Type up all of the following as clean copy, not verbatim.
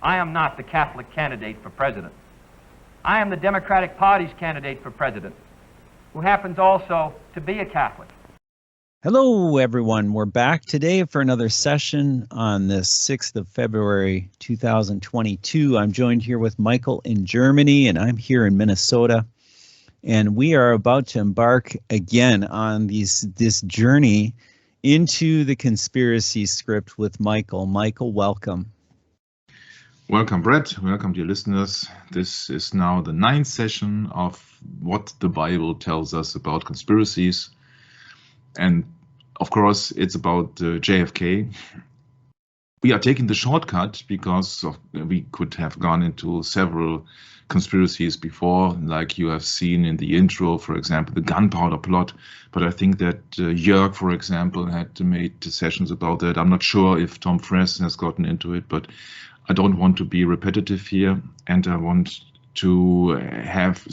I am not the Catholic candidate for president. I am the Democratic Party's candidate for president, who happens also to be a Catholic. Hello, everyone. We're back today for another session on the 6th of February, 2022. I'm joined here with Michael in Germany, and I'm here in Minnesota. And we are about to embark again on this journey into the conspiracy script with Michael. Michael, welcome. Welcome, Brett. Welcome, dear listeners. This is now the 9th session of what the Bible tells us about conspiracies. And of course, it's about JFK. We are taking the shortcut because we could have gone into several conspiracies before, like you have seen in the intro, for example, the gunpowder plot. But I think that Jörg, for example, had made sessions about that. I'm not sure if Tom Friess has gotten into it, but I don't want to be repetitive here, and I want to have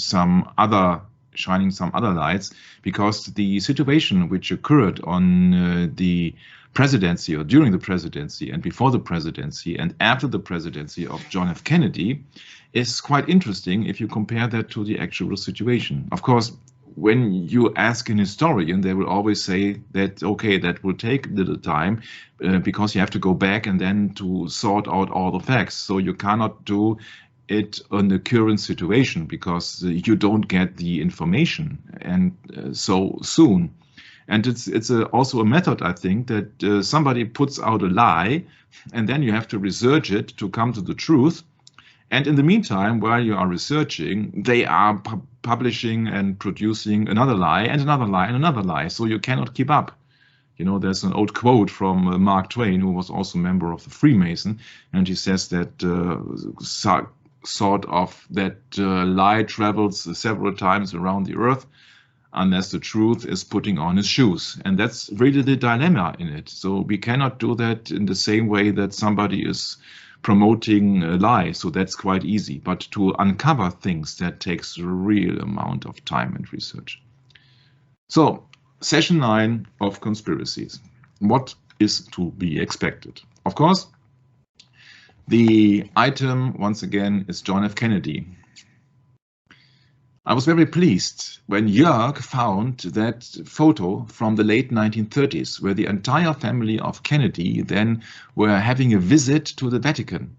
shining some other lights, because the situation which occurred on the presidency, or during the presidency and before the presidency and after the presidency of John F. Kennedy is quite interesting if you compare that to the actual situation. Of course, when you ask an historian, they will always say that, okay, that will take a little time because you have to go back and then to sort out all the facts. So you cannot do it on the current situation because you don't get the information and so soon. And it's also a method, I think, that somebody puts out a lie and then you have to research it to come to the truth. And in the meantime, while you are researching, they are publishing and producing another lie and another lie and another lie. So you cannot keep up. You know, there's an old quote from Mark Twain, who was also a member of the Freemason, and he says that lie travels several times around the earth unless the truth is putting on his shoes. And that's really the dilemma in it. So we cannot do that in the same way that somebody is promoting a lie. So that's quite easy. But to uncover things, that takes a real amount of time and research. So session 9 of conspiracies. What is to be expected? Of course, the item, once again, is John F. Kennedy. I was very pleased when Jörg found that photo from the late 1930s, where the entire family of Kennedy then were having a visit to the Vatican.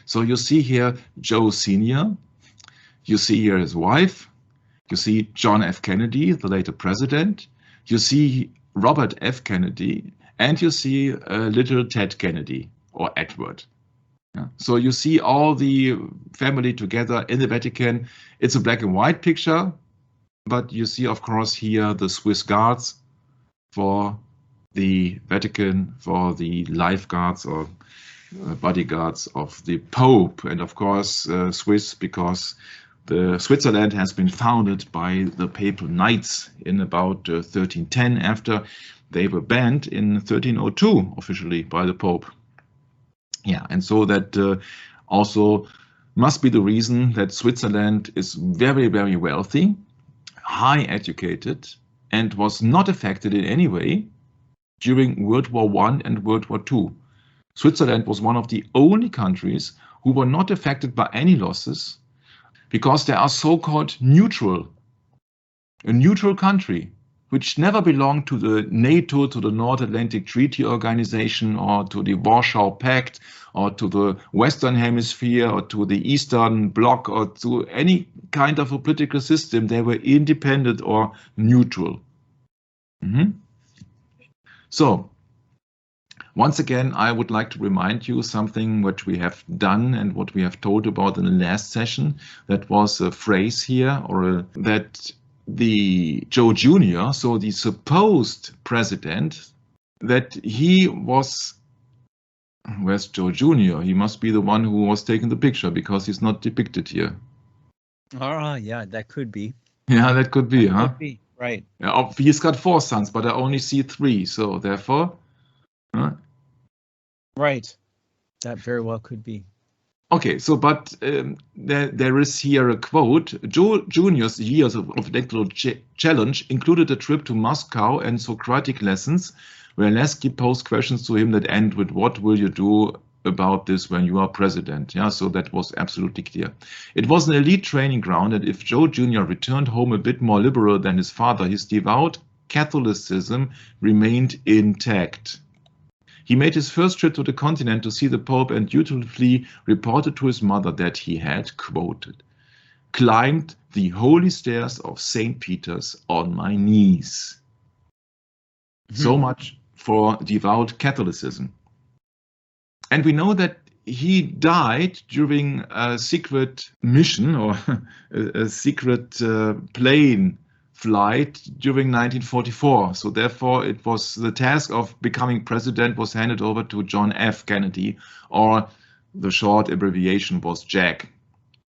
So you see here Joe Sr., you see here his wife, you see John F. Kennedy, the later president, you see Robert F. Kennedy, and you see little Ted Kennedy, or Edward. Yeah. So you see all the family together in the Vatican. It's a black and white picture, but you see, of course, here the Swiss guards for the Vatican, for the lifeguards or bodyguards of the Pope, and of course Swiss, because Switzerland has been founded by the Papal Knights in about 1310, after they were banned in 1302 officially by the Pope. Yeah, and so that also must be the reason that Switzerland is very, very wealthy, high educated, and was not affected in any way during World War I and World War II. Switzerland was one of the only countries who were not affected by any losses because they are so-called neutral, a neutral country, which never belonged to the NATO, to the North Atlantic Treaty Organization, or to the Warsaw Pact, or to the Western Hemisphere, or to the Eastern Bloc, or to any kind of a political system. They were independent or neutral. So, once again, I would like to remind you something what we have done and what we have told about in the last session. That was a phrase here, or that the Joe Jr., so the supposed president, that he was, where's Joe Jr.? He must be the one who was taking the picture because he's not depicted here. Yeah, that could be. Yeah, that could be, huh? Could be, right. Yeah, he's got 4 sons, but I only see 3, so therefore. Right, that very well could be. Okay, so but there is here a quote. Joe Jr.'s years of intellectual challenge included a trip to Moscow and Socratic lessons, where Lasky posed questions to him that end with, "What will you do about this when you are president. Yeah, so that was absolutely clear. It was an elite training ground, and if Joe Jr. returned home a bit more liberal than his father, his devout Catholicism remained intact. He made his first trip to the continent to see the Pope and dutifully reported to his mother that he had, quoted, climbed the holy stairs of St. Peter's on my knees. So much for devout Catholicism. And we know that he died during a secret mission or a secret plane flight during 1944. So therefore, it was the task of becoming president was handed over to John F. Kennedy, or the short abbreviation was Jack.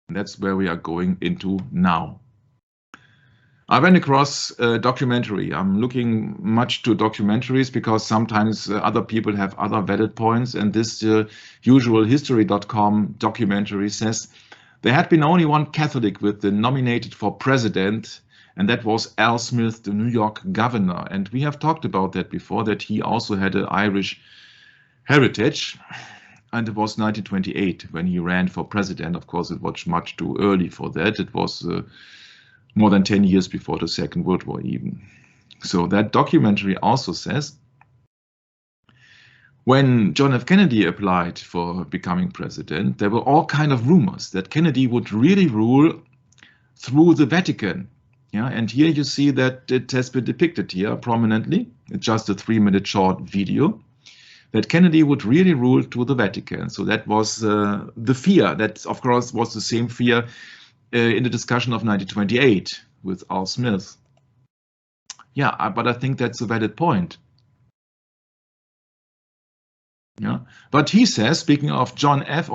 And that's where we are going into now. I went across a documentary. I'm looking much to documentaries because sometimes other people have other valid points. And this usualhistory.com documentary says there had been only one Catholic with the nominated for president, and that was Al Smith, the New York governor. And we have talked about that before, that he also had an Irish heritage. And it was 1928 when he ran for president. Of course, it was much too early for that. It was more than 10 years before the Second World War even. So that documentary also says, when John F. Kennedy applied for becoming president, there were all kinds of rumors that Kennedy would really rule through the Vatican. Yeah, and here you see that it has been depicted here prominently. It's just a 3-minute short video that Kennedy would really rule to the Vatican. So that was the fear. That, of course, was the same fear in the discussion of 1928 with Al Smith. Yeah, but I think that's a valid point. Yeah, but he says, speaking of John F.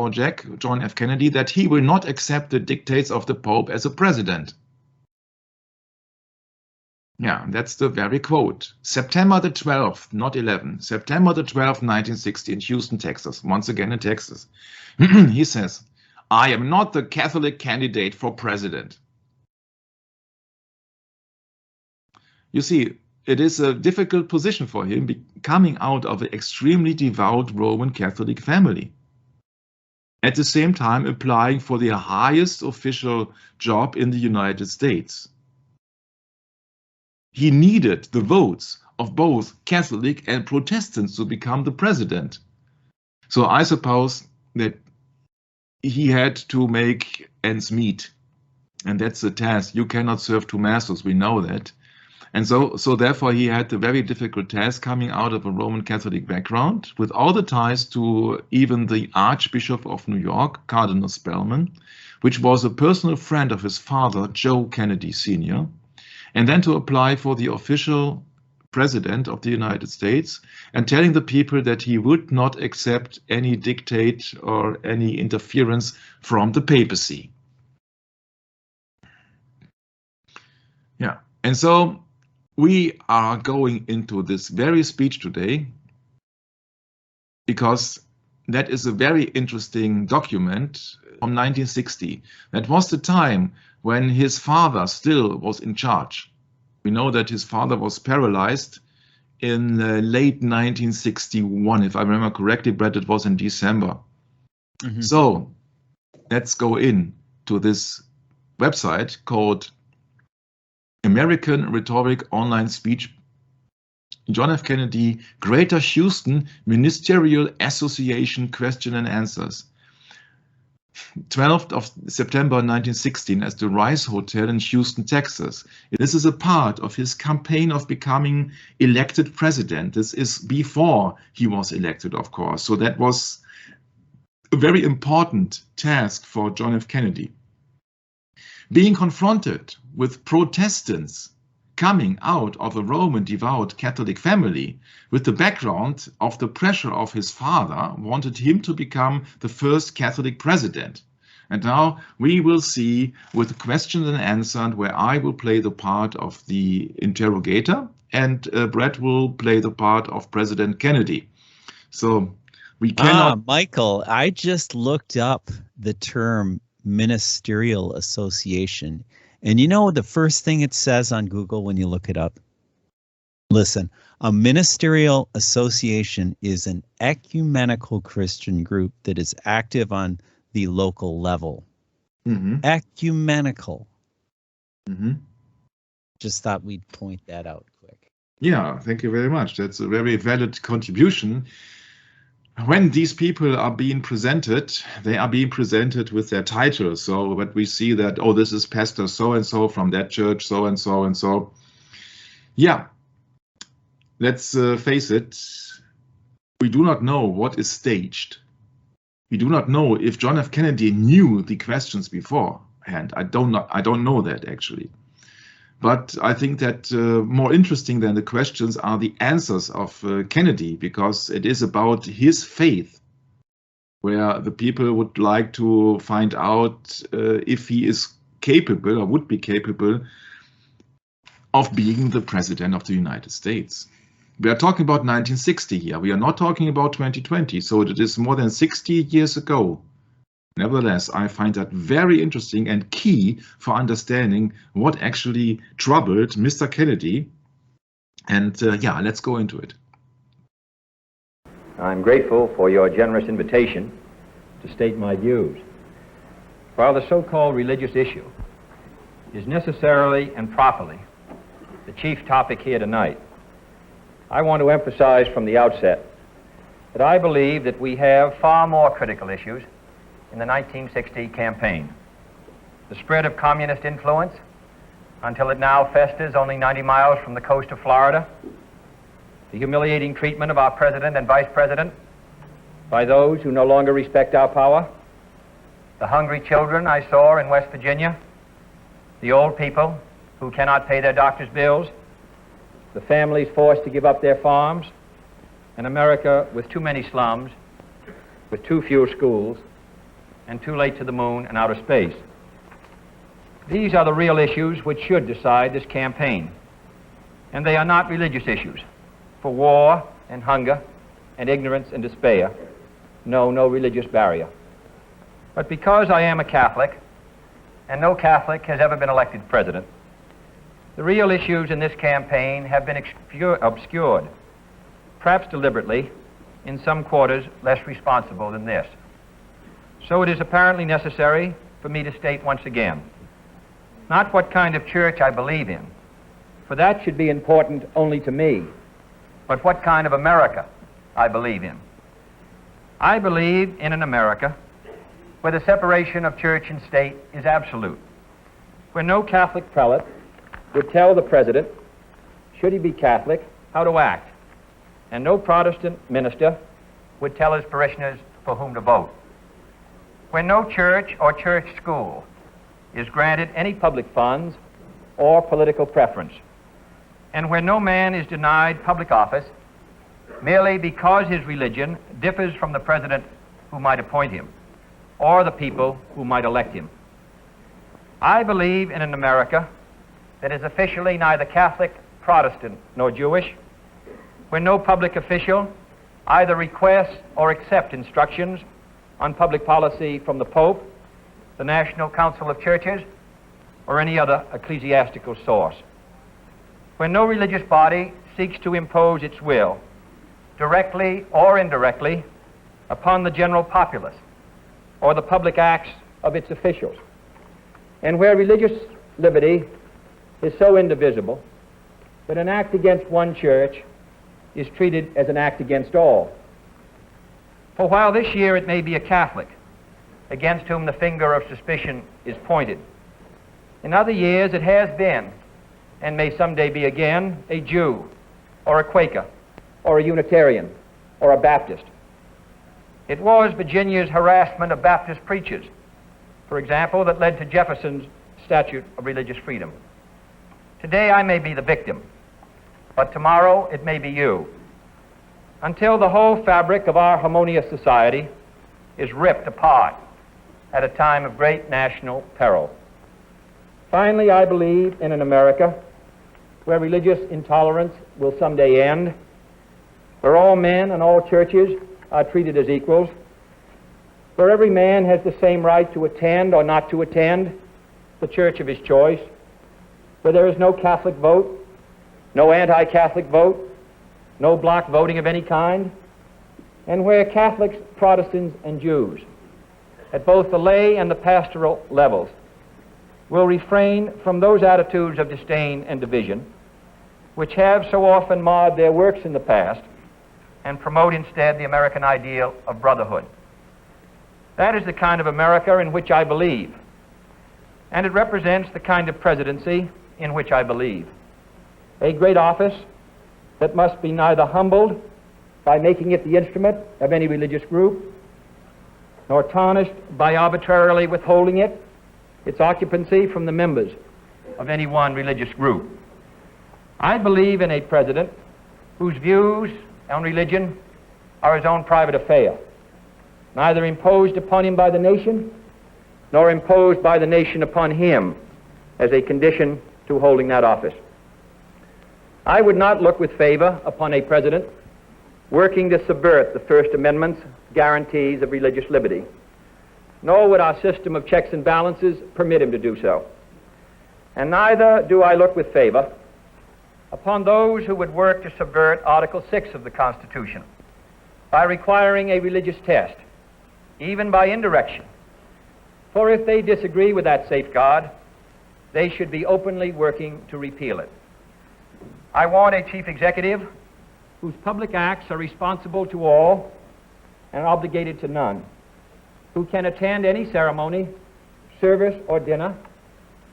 Kennedy, that he will not accept the dictates of the Pope as a president. Yeah, that's the very quote. September the 12th, not 11, September the 12th, 1960 in Houston, Texas, once again in Texas. He says, I am not the Catholic candidate for president. You see, it is a difficult position for him coming out of an extremely devout Roman Catholic family. At the same time, applying for the highest official job in the United States. He needed the votes of both Catholic and Protestants to become the president. So I suppose that he had to make ends meet. And that's the task. You cannot serve two masters, we know that. And so therefore he had the very difficult task coming out of a Roman Catholic background with all the ties to even the Archbishop of New York, Cardinal Spellman, which was a personal friend of his father, Joe Kennedy Sr., and then to apply for the official president of the United States and telling the people that he would not accept any dictate or any interference from the papacy. Yeah, and so we are going into this very speech today because that is a very interesting document from 1960. That was the time when his father still was in charge. We know that his father was paralyzed in late 1961, if I remember correctly, but it was in December. Mm-hmm. So let's go in to this website called American Rhetoric Online Speech, John F. Kennedy, Greater Houston Ministerial Association Question and Answers. 12th of September 1916 at the Rice Hotel in Houston, Texas. This is a part of his campaign of becoming elected president. This is before he was elected, of course. So that was a very important task for John F. Kennedy. Being confronted with Protestants coming out of a Roman devout Catholic family with the background of the pressure of his father wanted him to become the first Catholic president. And now we will see with question and answer where I will play the part of the interrogator and Brett will play the part of President Kennedy. So we cannot... Michael, I just looked up the term ministerial association. And you know the first thing it says on Google when you look it up? Listen, a ministerial association is an ecumenical Christian group that is active on the local level. Ecumenical. Just thought we'd point that out quick. Yeah, thank you very much. That's a very valid contribution. When these people are being presented, they are being presented with their title. So, but we see that, oh, this is Pastor so-and-so from that church, so-and-so and so. Yeah, let's face it. We do not know what is staged. We do not know if John F. Kennedy knew the questions beforehand. I don't know that actually. But I think that more interesting than the questions are the answers of Kennedy, because it is about his faith, where the people would like to find out if he is capable or would be capable of being the president of the United States. We are talking about 1960 here. We are not talking about 2020. So it is more than 60 years ago. Nevertheless, I find that very interesting and key for understanding what actually troubled Mr. Kennedy. And yeah, let's go into it. I'm grateful for your generous invitation to state my views. While the so-called religious issue is necessarily and properly the chief topic here tonight, I want to emphasize from the outset that I believe that we have far more critical issues in the 1960 campaign. The spread of communist influence until it now festers only 90 miles from the coast of Florida. The humiliating treatment of our president and vice president by those who no longer respect our power. The hungry children I saw in West Virginia. The old people who cannot pay their doctor's bills. The families forced to give up their farms. An America with too many slums, with too few schools, and too late to the moon and outer space. These are the real issues which should decide this campaign. And they are not religious issues. For war and hunger and ignorance and despair know no religious barrier. But because I am a Catholic, and no Catholic has ever been elected president, the real issues in this campaign have been obscured, perhaps deliberately, in some quarters less responsible than this. So it is apparently necessary for me to state once again, not what kind of church I believe in, for that should be important only to me, but what kind of America I believe in. I believe in an America where the separation of church and state is absolute, where no Catholic prelate would tell the president, should he be Catholic, how to act, and no Protestant minister would tell his parishioners for whom to vote. Where no church or church school is granted any public funds or political preference, and where no man is denied public office merely because his religion differs from the president who might appoint him or the people who might elect him. I believe in an America that is officially neither Catholic, Protestant, nor Jewish, where no public official either requests or accepts instructions on public policy from the Pope, the National Council of Churches, or any other ecclesiastical source. Where no religious body seeks to impose its will, directly or indirectly, upon the general populace or the public acts of its officials. And where religious liberty is so indivisible that an act against one church is treated as an act against all. For while this year it may be a Catholic against whom the finger of suspicion is pointed, in other years it has been, and may someday be again, a Jew, or a Quaker, or a Unitarian, or a Baptist. It was Virginia's harassment of Baptist preachers, for example, that led to Jefferson's Statute of Religious Freedom. Today I may be the victim, but tomorrow it may be you, until the whole fabric of our harmonious society is ripped apart at a time of great national peril. Finally, I believe in an America where religious intolerance will someday end, where all men and all churches are treated as equals, where every man has the same right to attend or not to attend the church of his choice, where there is no Catholic vote, no anti-Catholic vote, no block voting of any kind, and where Catholics, Protestants, and Jews, at both the lay and the pastoral levels, will refrain from those attitudes of disdain and division which have so often marred their works in the past, and promote instead the American ideal of brotherhood. That is the kind of America in which I believe, and it represents the kind of presidency in which I believe. A great office that must be neither humbled by making it the instrument of any religious group, nor tarnished by arbitrarily withholding its occupancy from the members of any one religious group. I believe in a president whose views on religion are his own private affair, neither imposed upon him by the nation, nor imposed by the nation upon him as a condition to holding that office. I would not look with favor upon a president working to subvert the First Amendment's guarantees of religious liberty, nor would our system of checks and balances permit him to do so. And neither do I look with favor upon those who would work to subvert Article 6 of the Constitution by requiring a religious test, even by indirection. For if they disagree with that safeguard, they should be openly working to repeal it. I want a chief executive whose public acts are responsible to all and obligated to none, who can attend any ceremony, service, or dinner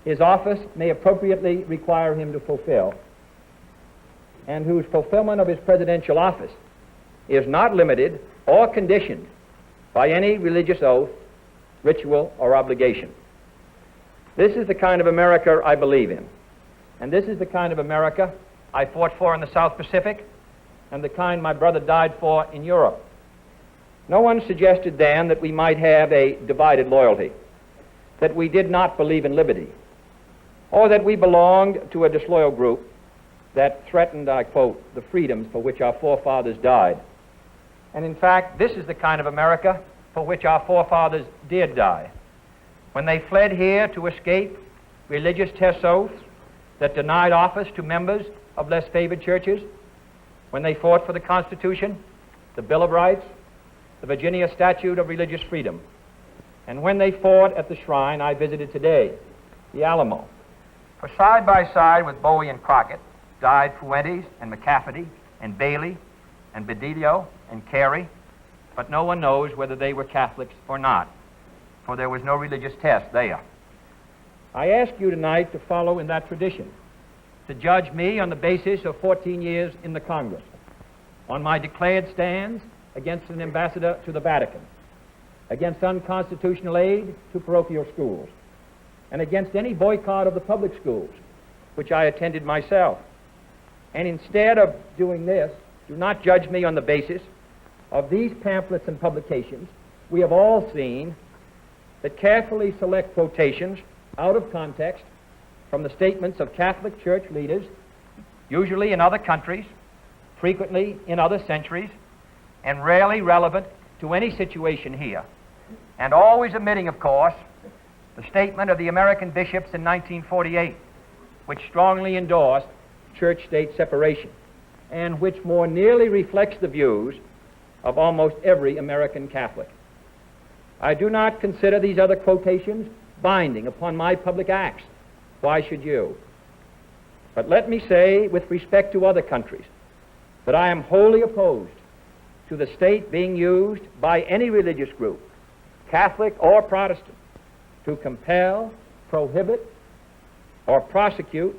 his office may appropriately require him to fulfill, and whose fulfillment of his presidential office is not limited or conditioned by any religious oath, ritual, or obligation. This is the kind of America I believe in, and this is the kind of America I fought for in the South Pacific, and the kind my brother died for in Europe. No one suggested then that we might have a divided loyalty, that we did not believe in liberty, or that we belonged to a disloyal group that threatened, I quote, the freedoms for which our forefathers died. And in fact, this is the kind of America for which our forefathers did die, when they fled here to escape religious test oaths that denied office to members of less favored churches, when they fought for the Constitution, the Bill of Rights, the Virginia Statute of Religious Freedom, and when they fought at the shrine I visited today, the Alamo. For side by side with Bowie and Crockett died Fuentes and McCafferty and Bailey and Bedillo and Carey, but no one knows whether they were Catholics or not, for there was no religious test there. I ask you tonight to follow in that tradition, to judge me on the basis of 14 years in the Congress, on my declared stands against an ambassador to the Vatican, against unconstitutional aid to parochial schools, and against any boycott of the public schools, which I attended myself. And instead of doing this, do not judge me on the basis of these pamphlets and publications. We have all seen that carefully select quotations out of context from the statements of Catholic Church leaders, usually in other countries, frequently in other centuries, and rarely relevant to any situation here, and always omitting, of course, the statement of the American bishops in 1948, which strongly endorsed church-state separation, and which more nearly reflects the views of almost every American Catholic. I do not consider these other quotations binding upon my public acts. Why should you? But let me say, with respect to other countries, that I am wholly opposed to the state being used by any religious group, Catholic or Protestant, to compel, prohibit, or prosecute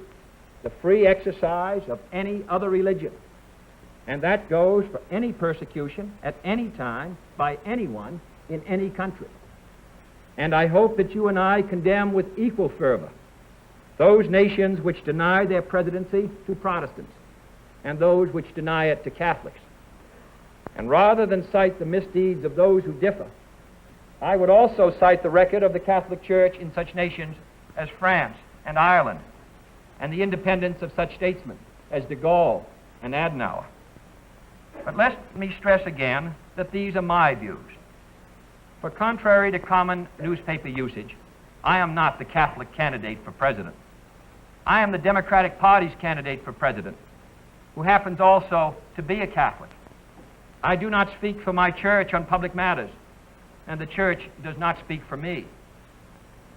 the free exercise of any other religion. And that goes for any persecution at any time by anyone in any country. And I hope that you and I condemn with equal fervor those nations which deny their presidency to Protestants and those which deny it to Catholics. And rather than cite the misdeeds of those who differ, I would also cite the record of the Catholic Church in such nations as France and Ireland, and the independence of such statesmen as de Gaulle and Adenauer. But let me stress again that these are my views. For contrary to common newspaper usage, I am not the Catholic candidate for president. I am the Democratic Party's candidate for president, who happens also to be a Catholic. I do not speak for my church on public matters, and the church does not speak for me.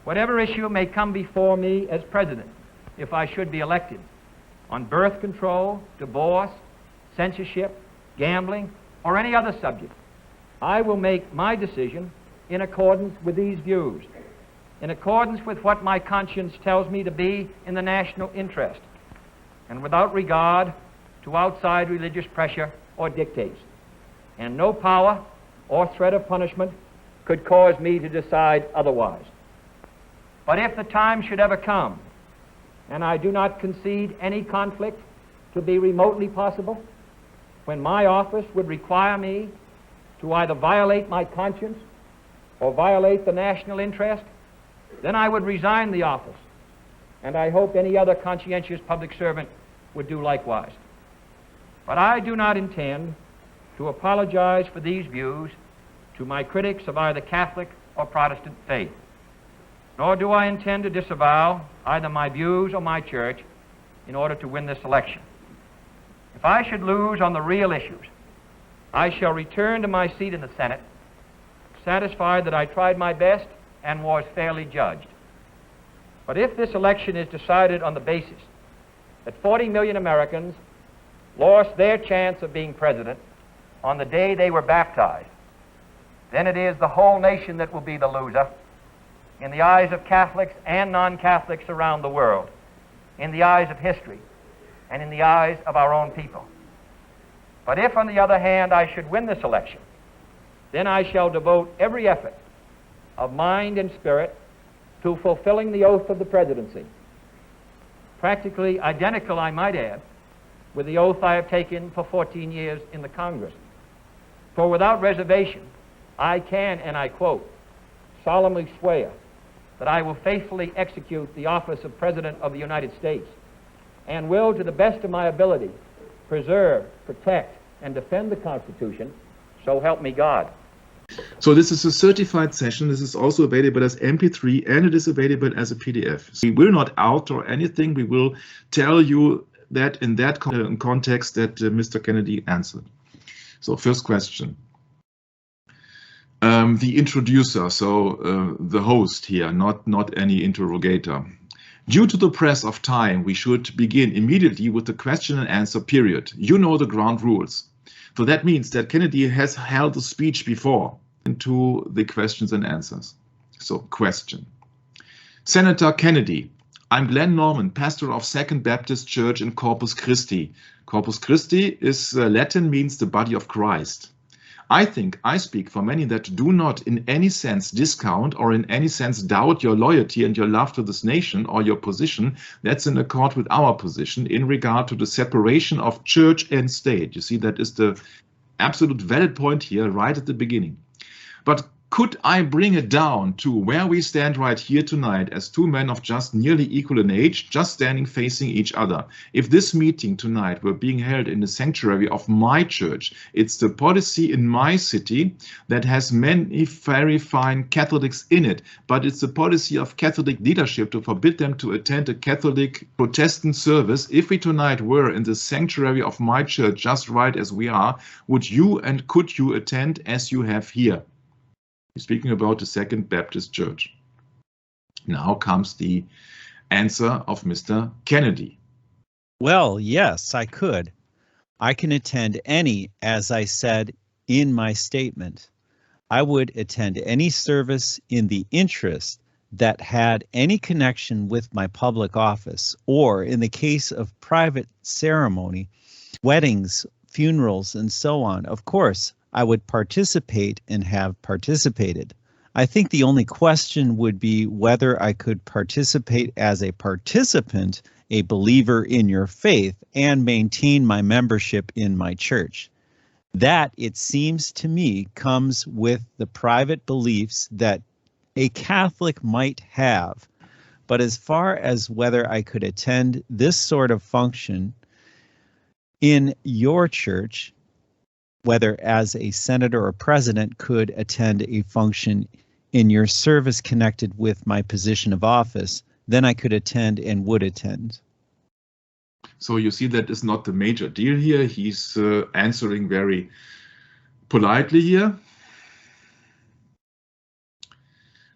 Whatever issue may come before me as president, if I should be elected, on birth control, divorce, censorship, gambling, or any other subject, I will make my decision in accordance with these views, in accordance with what my conscience tells me to be in the national interest, and without regard to outside religious pressure or dictates. And no power or threat of punishment could cause me to decide otherwise. But if the time should ever come, and I do not concede any conflict to be remotely possible, when my office would require me to either violate my conscience or violate the national interest, then I would resign the office, and I hope any other conscientious public servant would do likewise. But I do not intend to apologize for these views to my critics of either Catholic or Protestant faith, nor do I intend to disavow either my views or my church in order to win this election. If I should lose on the real issues, I shall return to my seat in the Senate, satisfied that I tried my best and was fairly judged. But if this election is decided on the basis that 40 million Americans lost their chance of being president on the day they were baptized, then it is the whole nation that will be the loser in the eyes of Catholics and non-Catholics around the world, in the eyes of history, and in the eyes of our own people. But if, on the other hand, I should win this election, then I shall devote every effort of mind and spirit to fulfilling the oath of the presidency, practically identical, I might add, with the oath I have taken for 14 years in the Congress. For without reservation, I can, and I quote, solemnly swear that I will faithfully execute the office of President of the United States and will, to the best of my ability, preserve, protect, and defend the Constitution, so help me God. So this is a certified session. This is also available as MP3 and it is available as a PDF. So we will not alter anything. We will tell you that in that context that Mr. Kennedy answered. So first question. The introducer, so the host here, not any interrogator. Due to the press of time, we should begin immediately with the question and answer period. You know the ground rules. So that means that Kennedy has held a speech before into the questions and answers. So question. Senator Kennedy, I'm Glenn Norman, pastor of Second Baptist Church in Corpus Christi. Corpus Christi is Latin, means the body of Christ. I think I speak for many that do not in any sense discount or in any sense doubt your loyalty and your love to this nation or your position that's in accord with our position in regard to the separation of church and state. You see, that is the absolute valid point here right at the beginning. But could I bring it down to where we stand right here tonight as two men of just nearly equal in age, just standing facing each other? If this meeting tonight were being held in the sanctuary of my church, it's the policy in my city that has many very fine Catholics in it, but it's the policy of Catholic leadership to forbid them to attend a Catholic Protestant service. If we tonight were in the sanctuary of my church, just right as we are, would you and could you attend as you have here? Speaking about the Second Baptist Church. Now comes the answer of Mr. Kennedy. Well, yes, I could. I can attend any, as I said in my statement. I would attend any service in the interest that had any connection with my public office, or in the case of private ceremony, weddings, funerals, and so on. Of course, I would participate and have participated. I think the only question would be whether I could participate as a participant, a believer in your faith, and maintain my membership in my church. That, it seems to me, comes with the private beliefs that a Catholic might have. But as far as whether I could attend this sort of function in your church, whether as a senator or president could attend a function in your service connected with my position of office, then I could attend and would attend. So you see that is not the major deal here. He's answering very politely here.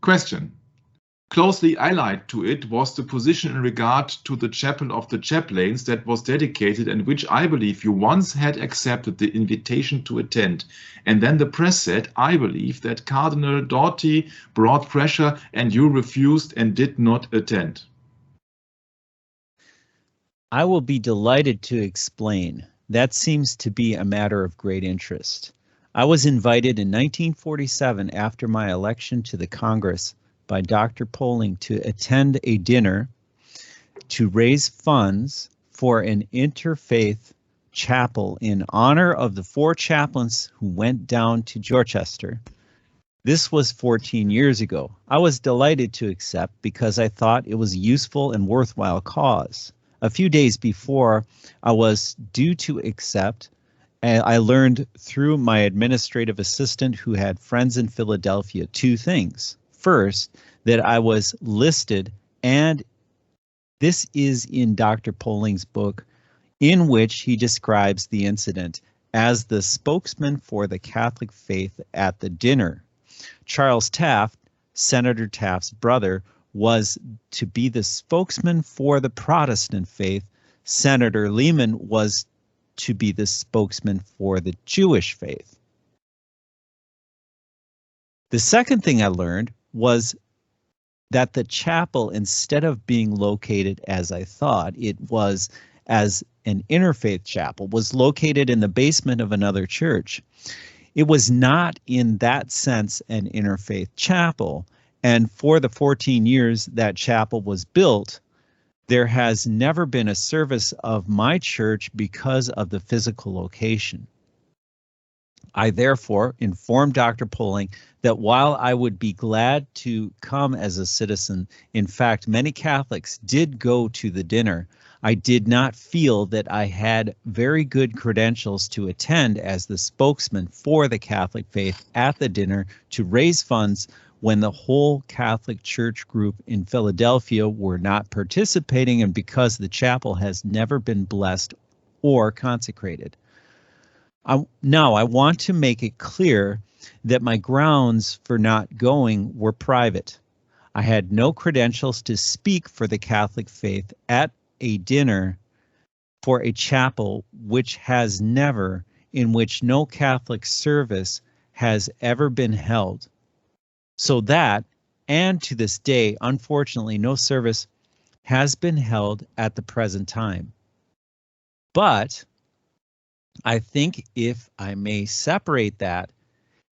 Question. Closely allied to it was the position in regard to the Chapel of the Chaplains that was dedicated and which I believe you once had accepted the invitation to attend. And then the press said, I believe that Cardinal Doughty brought pressure and you refused and did not attend. I will be delighted to explain. That seems to be a matter of great interest. I was invited in 1947 after my election to the Congress by Dr. Poling to attend a dinner to raise funds for an interfaith chapel in honor of the 4 chaplains who went down to Dorchester. This was 14 years ago. I was delighted to accept because I thought it was a useful and worthwhile cause. A few days before I was due to accept, I learned through my administrative assistant who had friends in Philadelphia 2 things. First, that I was listed, and this is in Dr. Poling's book, in which he describes the incident as the spokesman for the Catholic faith at the dinner. Charles Taft, Senator Taft's brother, was to be the spokesman for the Protestant faith. Senator Lehman was to be the spokesman for the Jewish faith. The second thing I learned was that the chapel, instead of being located as I thought it was as an interfaith chapel, was located in the basement of another church. It was not in that sense an interfaith chapel, and for the 14 years that chapel was built, there has never been a service of my church because of the physical location. I therefore informed Dr. Poling that while I would be glad to come as a citizen, in fact, many Catholics did go to the dinner, I did not feel that I had very good credentials to attend as the spokesman for the Catholic faith at the dinner to raise funds when the whole Catholic Church group in Philadelphia were not participating and because the chapel has never been blessed or consecrated. Now, I want to make it clear that my grounds for not going were private. I had no credentials to speak for the Catholic faith at a dinner for a chapel which has never, in which no Catholic service has ever been held. So that, and to this day, unfortunately, no service has been held at the present time. But I think if I may separate that,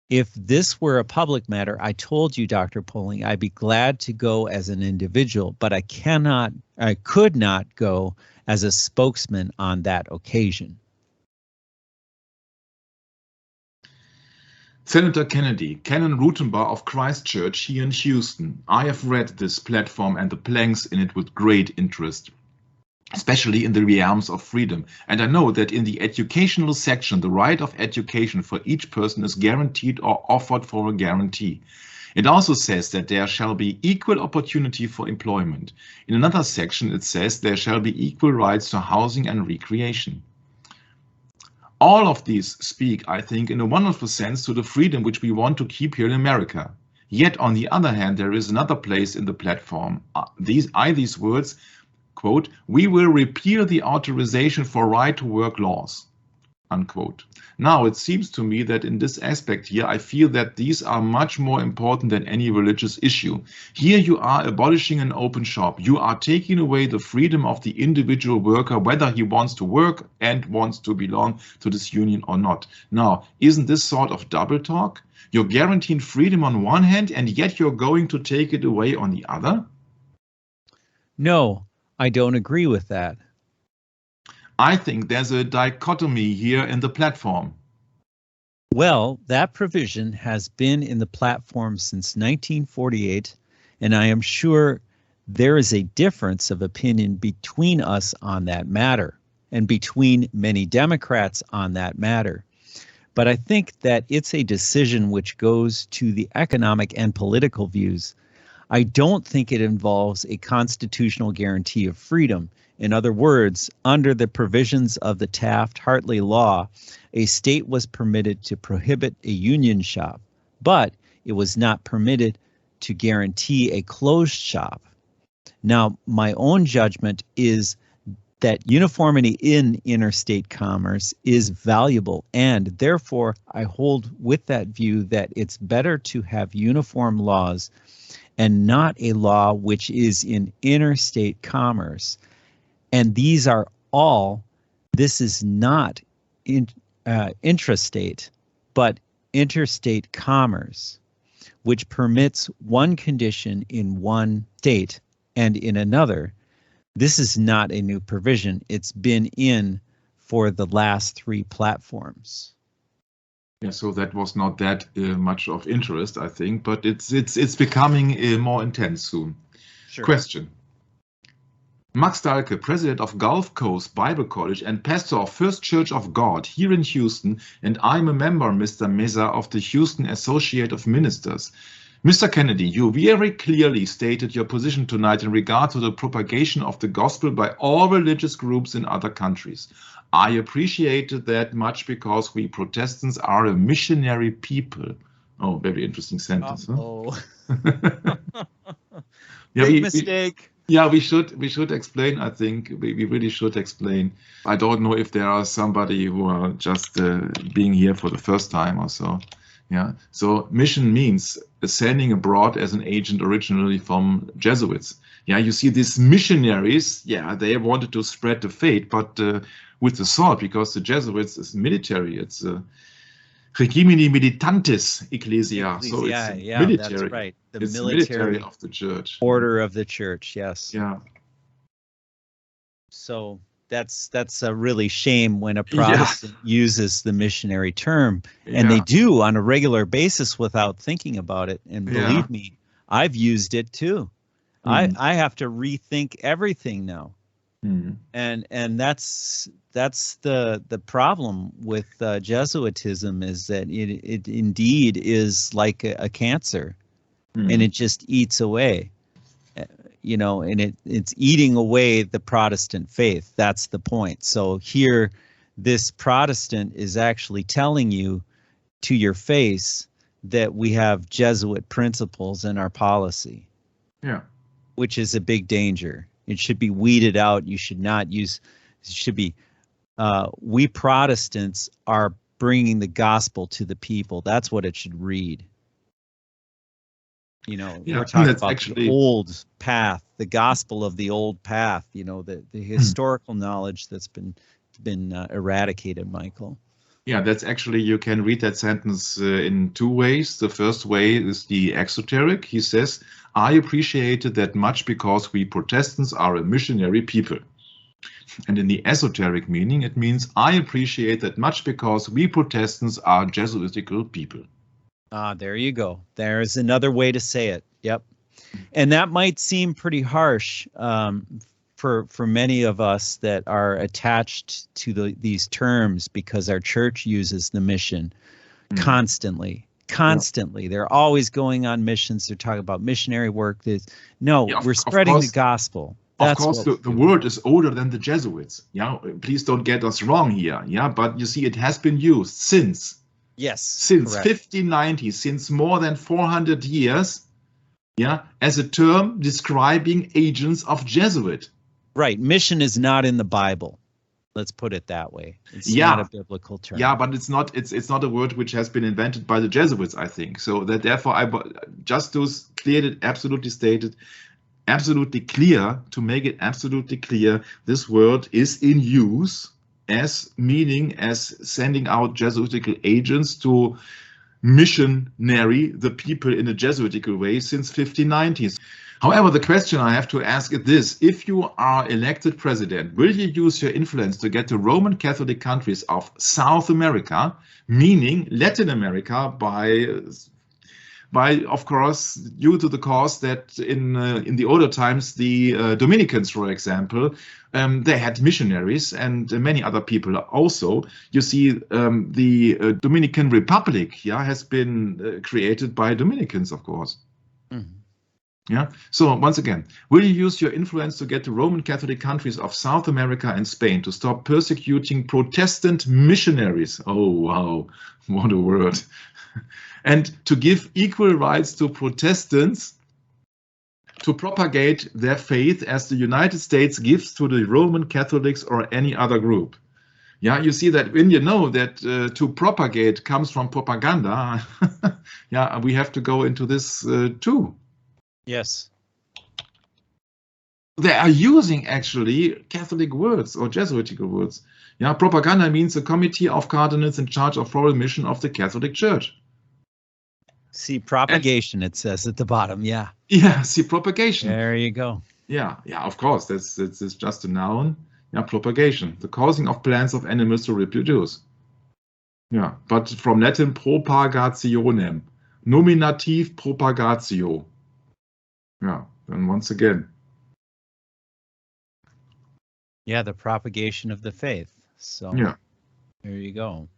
if this were a public matter, I told you, Dr. Poling, I'd be glad to go as an individual, but I could not go as a spokesman on that occasion. Senator Kennedy, Canon Rutenbar of Christ Church here in Houston. I have read this platform and the planks in it with great interest, especially in the realms of freedom. And I know that in the educational section, the right of education for each person is guaranteed or offered for a guarantee. It also says that there shall be equal opportunity for employment. In another section, it says there shall be equal rights to housing and recreation. All of these speak, I think, in a wonderful sense to the freedom which we want to keep here in America. Yet, on the other hand, there is another place in the platform. These words, quote, we will repeal the authorization for right-to-work laws, unquote. Now, it seems to me that in this aspect here, I feel that these are much more important than any religious issue. Here you are abolishing an open shop. You are taking away the freedom of the individual worker, whether he wants to work and wants to belong to this union or not. Now, isn't this sort of double talk? You're guaranteeing freedom on one hand, and yet you're going to take it away on the other? No, I don't agree with that. I think there's a dichotomy here in the platform. Well, that provision has been in the platform since 1948, and I am sure there is a difference of opinion between us on that matter, and between many Democrats on that matter. But I think that it's a decision which goes to the economic and political views. I don't think it involves a constitutional guarantee of freedom. In other words, under the provisions of the Taft-Hartley law, a state was permitted to prohibit a union shop, but it was not permitted to guarantee a closed shop. Now, my own judgment is that uniformity in interstate commerce is valuable, and therefore I hold with that view that it's better to have uniform laws and not a law which is in interstate commerce. And these are all, this is not intrastate, but interstate commerce, which permits one condition in one state and in another. This is not a new provision. It's been in for the last 3 platforms. Yeah, so that was not that much of interest, I think, but it's becoming more intense soon. Sure. Question. Max Dahlke, president of Gulf Coast Bible College and pastor of First Church of God here in Houston, and I'm a member, Mr. Meza, of the Houston Associate of Ministers. Mr. Kennedy, you very clearly stated your position tonight in regard to the propagation of the gospel by all religious groups in other countries. I appreciated that much because we Protestants are a missionary people. Oh, very interesting sentence. Uh-oh. Huh? Big mistake. We should explain. I think we really should explain. I don't know if there are somebody who are just being here for the first time or so. Yeah. So mission means sending abroad as an agent originally from Jesuits. Yeah. You see these missionaries. Yeah, they wanted to spread the faith, but with the sword, because the Jesuits is military. It's regimini militantis ecclesia. So it's military. That's right. It's military of the church. Order of the church. Yes. Yeah. So that's a really shame when a Protestant uses the missionary term, and they do on a regular basis without thinking about it. And believe me, I've used it too. I have to rethink everything now. And that's the problem with Jesuitism, is that it indeed is like a cancer, and it just eats away. You know, and it's eating away the Protestant faith. That's the point. So here, this Protestant is actually telling you to your face that we have Jesuit principles in our policy. Yeah. Which is a big danger. It should be weeded out. You should not use, it should be, we Protestants are bringing the gospel to the people. That's what it should read. You know, we're talking about the old path, the gospel of the old path, you know, the historical knowledge that's been eradicated, Michael. Yeah, that's actually, you can read that sentence in 2 ways. The first way is the exoteric. He says, I appreciated that much because we Protestants are a missionary people. And in the esoteric meaning, it means I appreciate that much because we Protestants are Jesuitical people. Ah, there you go. There's another way to say it. Yep. And that might seem pretty harsh for many of us that are attached to these terms, because our church uses the mission constantly. They're always going on missions. They're talking about missionary work. We're spreading the gospel. Of course, the word is older than the Jesuits. Yeah, please don't get us wrong here. Yeah, but you see, it has been used since 1590, since more than 400 years. Yeah, as a term describing agents of Jesuit. Right. Mission is not in the Bible. Let's put it that way. It's not a biblical term. Yeah, but it's not a word which has been invented by the Jesuits, I think. So that therefore, just to clear it, absolutely stated, absolutely clear, to make it absolutely clear, this word is in use as meaning as sending out Jesuitical agents to missionary the people in a Jesuitical way since 1590s. However, the question I have to ask is this: if you are elected president, will you use your influence to get the Roman Catholic countries of South America, meaning Latin America, by of course, due to the cause that in the older times, the Dominicans, for example, they had missionaries, and many other people also. You see, the Dominican Republic, has been created by Dominicans, of course. Yeah. So once again, will you use your influence to get the Roman Catholic countries of South America and Spain to stop persecuting Protestant missionaries? Oh, wow. What a word. And to give equal rights to Protestants to propagate their faith as the United States gives to the Roman Catholics or any other group. Yeah, you see that when you know that to propagate comes from propaganda, yeah, we have to go into this too. Yes. They are using actually Catholic words or Jesuitical words. Yeah, propaganda means a committee of cardinals in charge of foreign mission of the Catholic Church. See, propagation, it says at the bottom. Yeah. Yeah, see, propagation. There you go. Yeah, of course, that's just a noun. Yeah, propagation, the causing of plants of animals to reproduce. Yeah, but from Latin propagationem, nominative propagatio. Yeah, and once again. Yeah, the propagation of the faith. So yeah, there you go.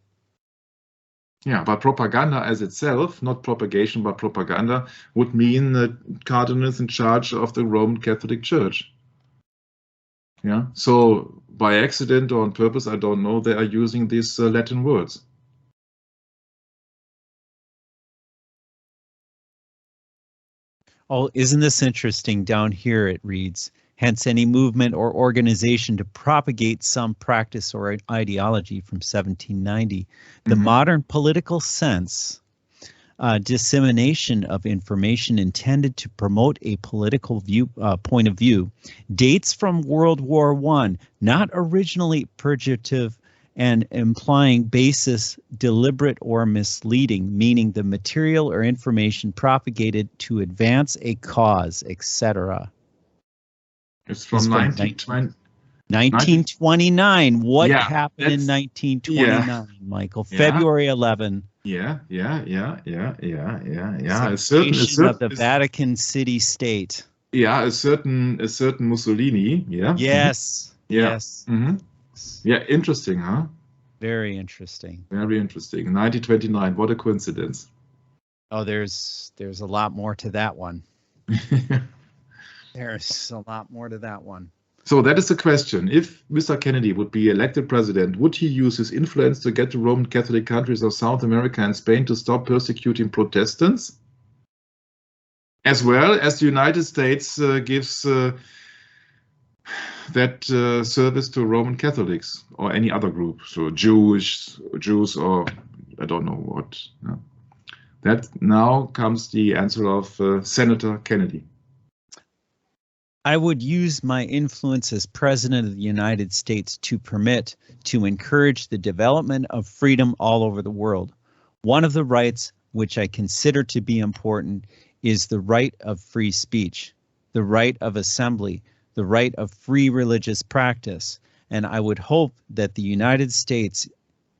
Yeah, but propaganda as itself, not propagation, but propaganda, would mean cardinals in charge of the Roman Catholic Church. Yeah, so by accident or on purpose, I don't know, they are using these Latin words. Oh, isn't this interesting? Down here it reads, hence any movement or organization to propagate some practice or ideology from 1790. The modern political sense, dissemination of information intended to promote a political point of view, dates from World War I, not originally purgative and implying basis deliberate or misleading, meaning the material or information propagated to advance a cause, etc. It's from 1920. 1929. What Yeah, happened in 1929, Michael? February 11. Yeah. A Separation certain of the Vatican City State. Yeah, a certain Mussolini. Yeah. Yes. Yes. Yeah, interesting, huh? Very interesting. Very interesting. 1929. What a coincidence. Oh, there's a lot more to that one. There's a lot more to that one. So that is the question. If Mr. Kennedy would be elected president, would he use his influence to get the Roman Catholic countries of South America and Spain to stop persecuting Protestants? As well as the United States gives that service to Roman Catholics or any other group, so Jews or I don't know what. No. That now comes the answer of Senator Kennedy. I would use my influence as president of the United States to encourage the development of freedom all over the world. One of the rights which I consider to be important is the right of free speech, the right of assembly, the right of free religious practice, and I would hope that the United States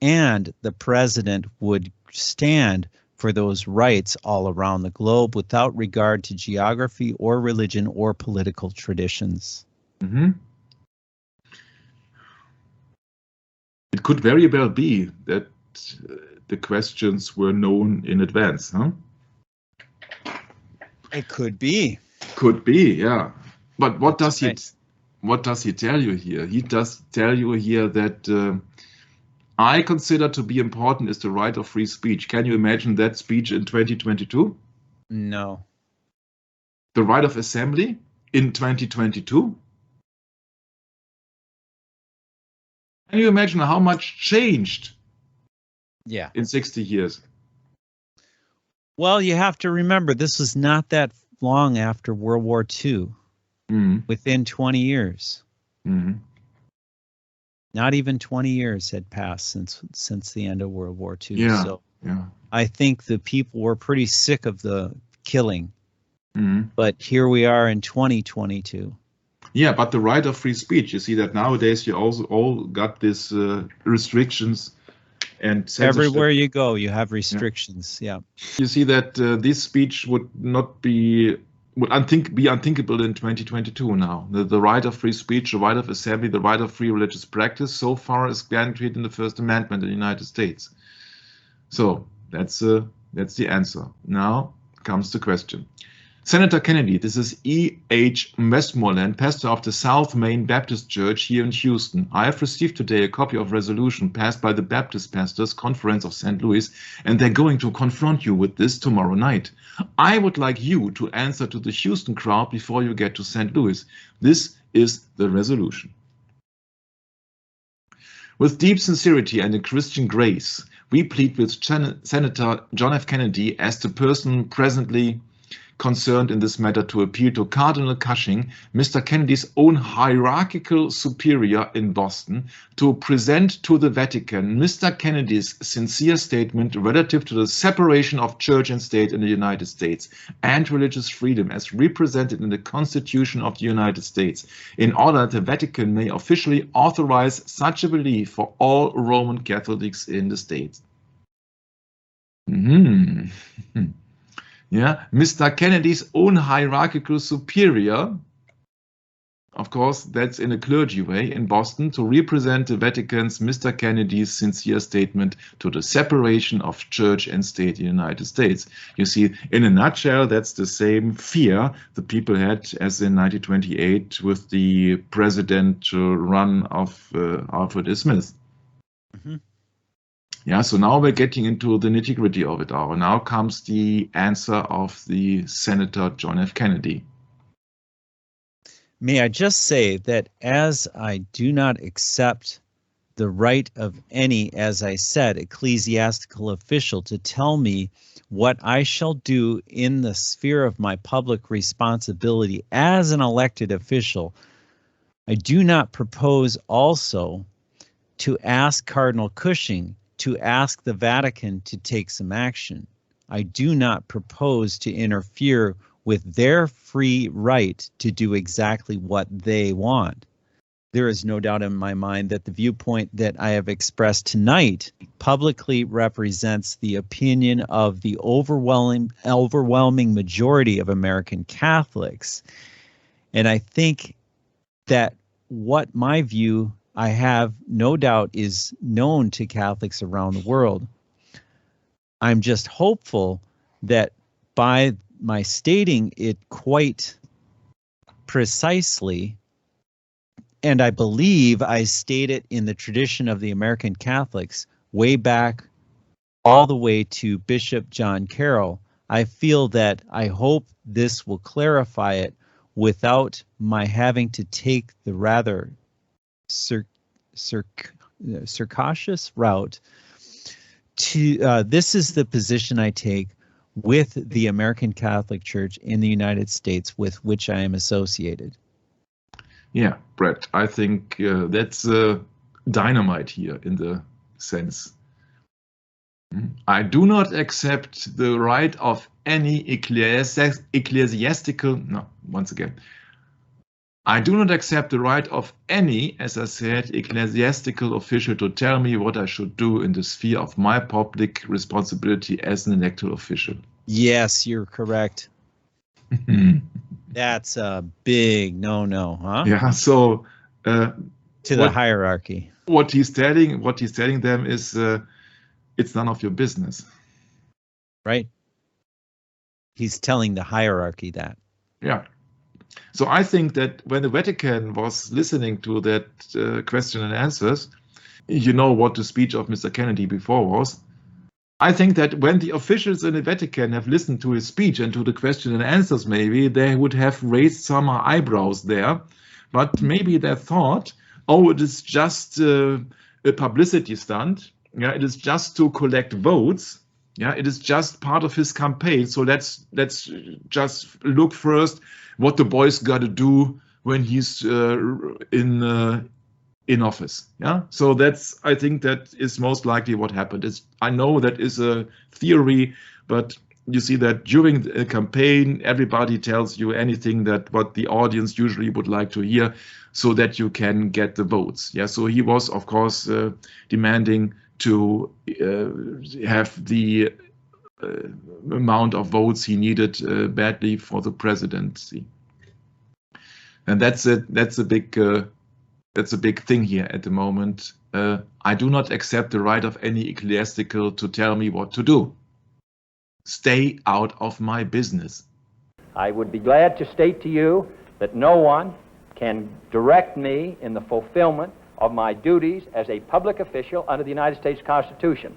and the president would stand for those rights all around the globe without regard to geography or religion or political traditions. It could very well be that the questions were known in advance, huh? It could be. Could be, yeah. But what does he tell you here? He does tell you here that I consider to be important is the right of free speech. Can you imagine that speech in 2022? No. The right of assembly in 2022? Can you imagine how much changed in 60 years? Well, you have to remember, this was not that long after World War II, within 20 years. Not even 20 years had passed since the end of World War II. Yeah, so I think the people were pretty sick of the killing. But here we are in 2022. Yeah, but the right of free speech, you see that nowadays you also all got these restrictions and censorship. Everywhere you go, you have restrictions. Yeah. You see that this speech would not be unthinkable in 2022 now. The right of free speech, the right of assembly, the right of free religious practice so far is guaranteed in the First Amendment in the United States. So that's the answer. Now comes the question. Senator Kennedy, this is E.H. Westmoreland, pastor of the South Main Baptist Church here in Houston. I have received today a copy of resolution passed by the Baptist Pastors Conference of St. Louis, and they're going to confront you with this tomorrow night. I would like you to answer to the Houston crowd before you get to St. Louis. This is the resolution. With deep sincerity and a Christian grace, we plead with Senator John F. Kennedy as the person presently concerned in this matter to appeal to Cardinal Cushing, Mr. Kennedy's own hierarchical superior in Boston, to present to the Vatican Mr. Kennedy's sincere statement relative to the separation of church and state in the United States and religious freedom as represented in the Constitution of the United States, in order that the Vatican may officially authorize such a belief for all Roman Catholics in the state. Yeah, Mr. Kennedy's own hierarchical superior, of course, that's in a clergy way, in Boston, to represent the Vatican's Mr. Kennedy's sincere statement to the separation of church and state in the United States. You see, in a nutshell, that's the same fear the people had as in 1928 with the presidential run of Alfred E. Smith. Yeah, so now we're getting into the nitty-gritty of it all. Now comes the answer of the Senator John F. Kennedy. May I just say that as I do not accept the right of any, as I said, ecclesiastical official to tell me what I shall do in the sphere of my public responsibility as an elected official, I do not propose also to ask Cardinal Cushing to ask the Vatican to take some action. I do not propose to interfere with their free right to do exactly what they want. There is no doubt in my mind that the viewpoint that I have expressed tonight publicly represents the opinion of the overwhelming majority of American Catholics. And I think that what my view, I have no doubt, is known to Catholics around the world. I'm just hopeful that by my stating it quite precisely, and I believe I state it in the tradition of the American Catholics way back all the way to Bishop John Carroll, I feel that I hope this will clarify it without my having to take the rather circassious route to this is the position I take with the American Catholic Church in the United States with which I am associated. Yeah, Brett, I think that's dynamite here in the sense. I do not accept the right of any ecclesiastical, no, once again, I do not accept the right of any, as I said, ecclesiastical official to tell me what I should do in the sphere of my public responsibility as an elected official. Yes, you're correct. That's a big no-no, huh? Yeah, so to the hierarchy. What he's telling them is it's none of your business. Right. He's telling the hierarchy that. Yeah. So I think that when the Vatican was listening to that question and answers, you know what the speech of Mr. Kennedy before was. I think that when the officials in the Vatican have listened to his speech and to the question and answers, maybe they would have raised some eyebrows there, but maybe they thought, oh, it is just a publicity stunt. Yeah, it is just to collect votes. Yeah, it is just part of his campaign. So let's just look first what the boy's got to do when he's in office. Yeah, so I think that is most likely what happened. I know that is a theory, but you see that during the campaign, everybody tells you anything that what the audience usually would like to hear, so that you can get the votes. Yeah, so he was, of course, demanding to have the amount of votes he needed badly for the presidency, and that's a big thing here at the moment. I do not accept the right of any ecclesiastical to tell me what to do. Stay out of my business. I would be glad to state to you that no one can direct me in the fulfillment of my duties as a public official under the United States Constitution.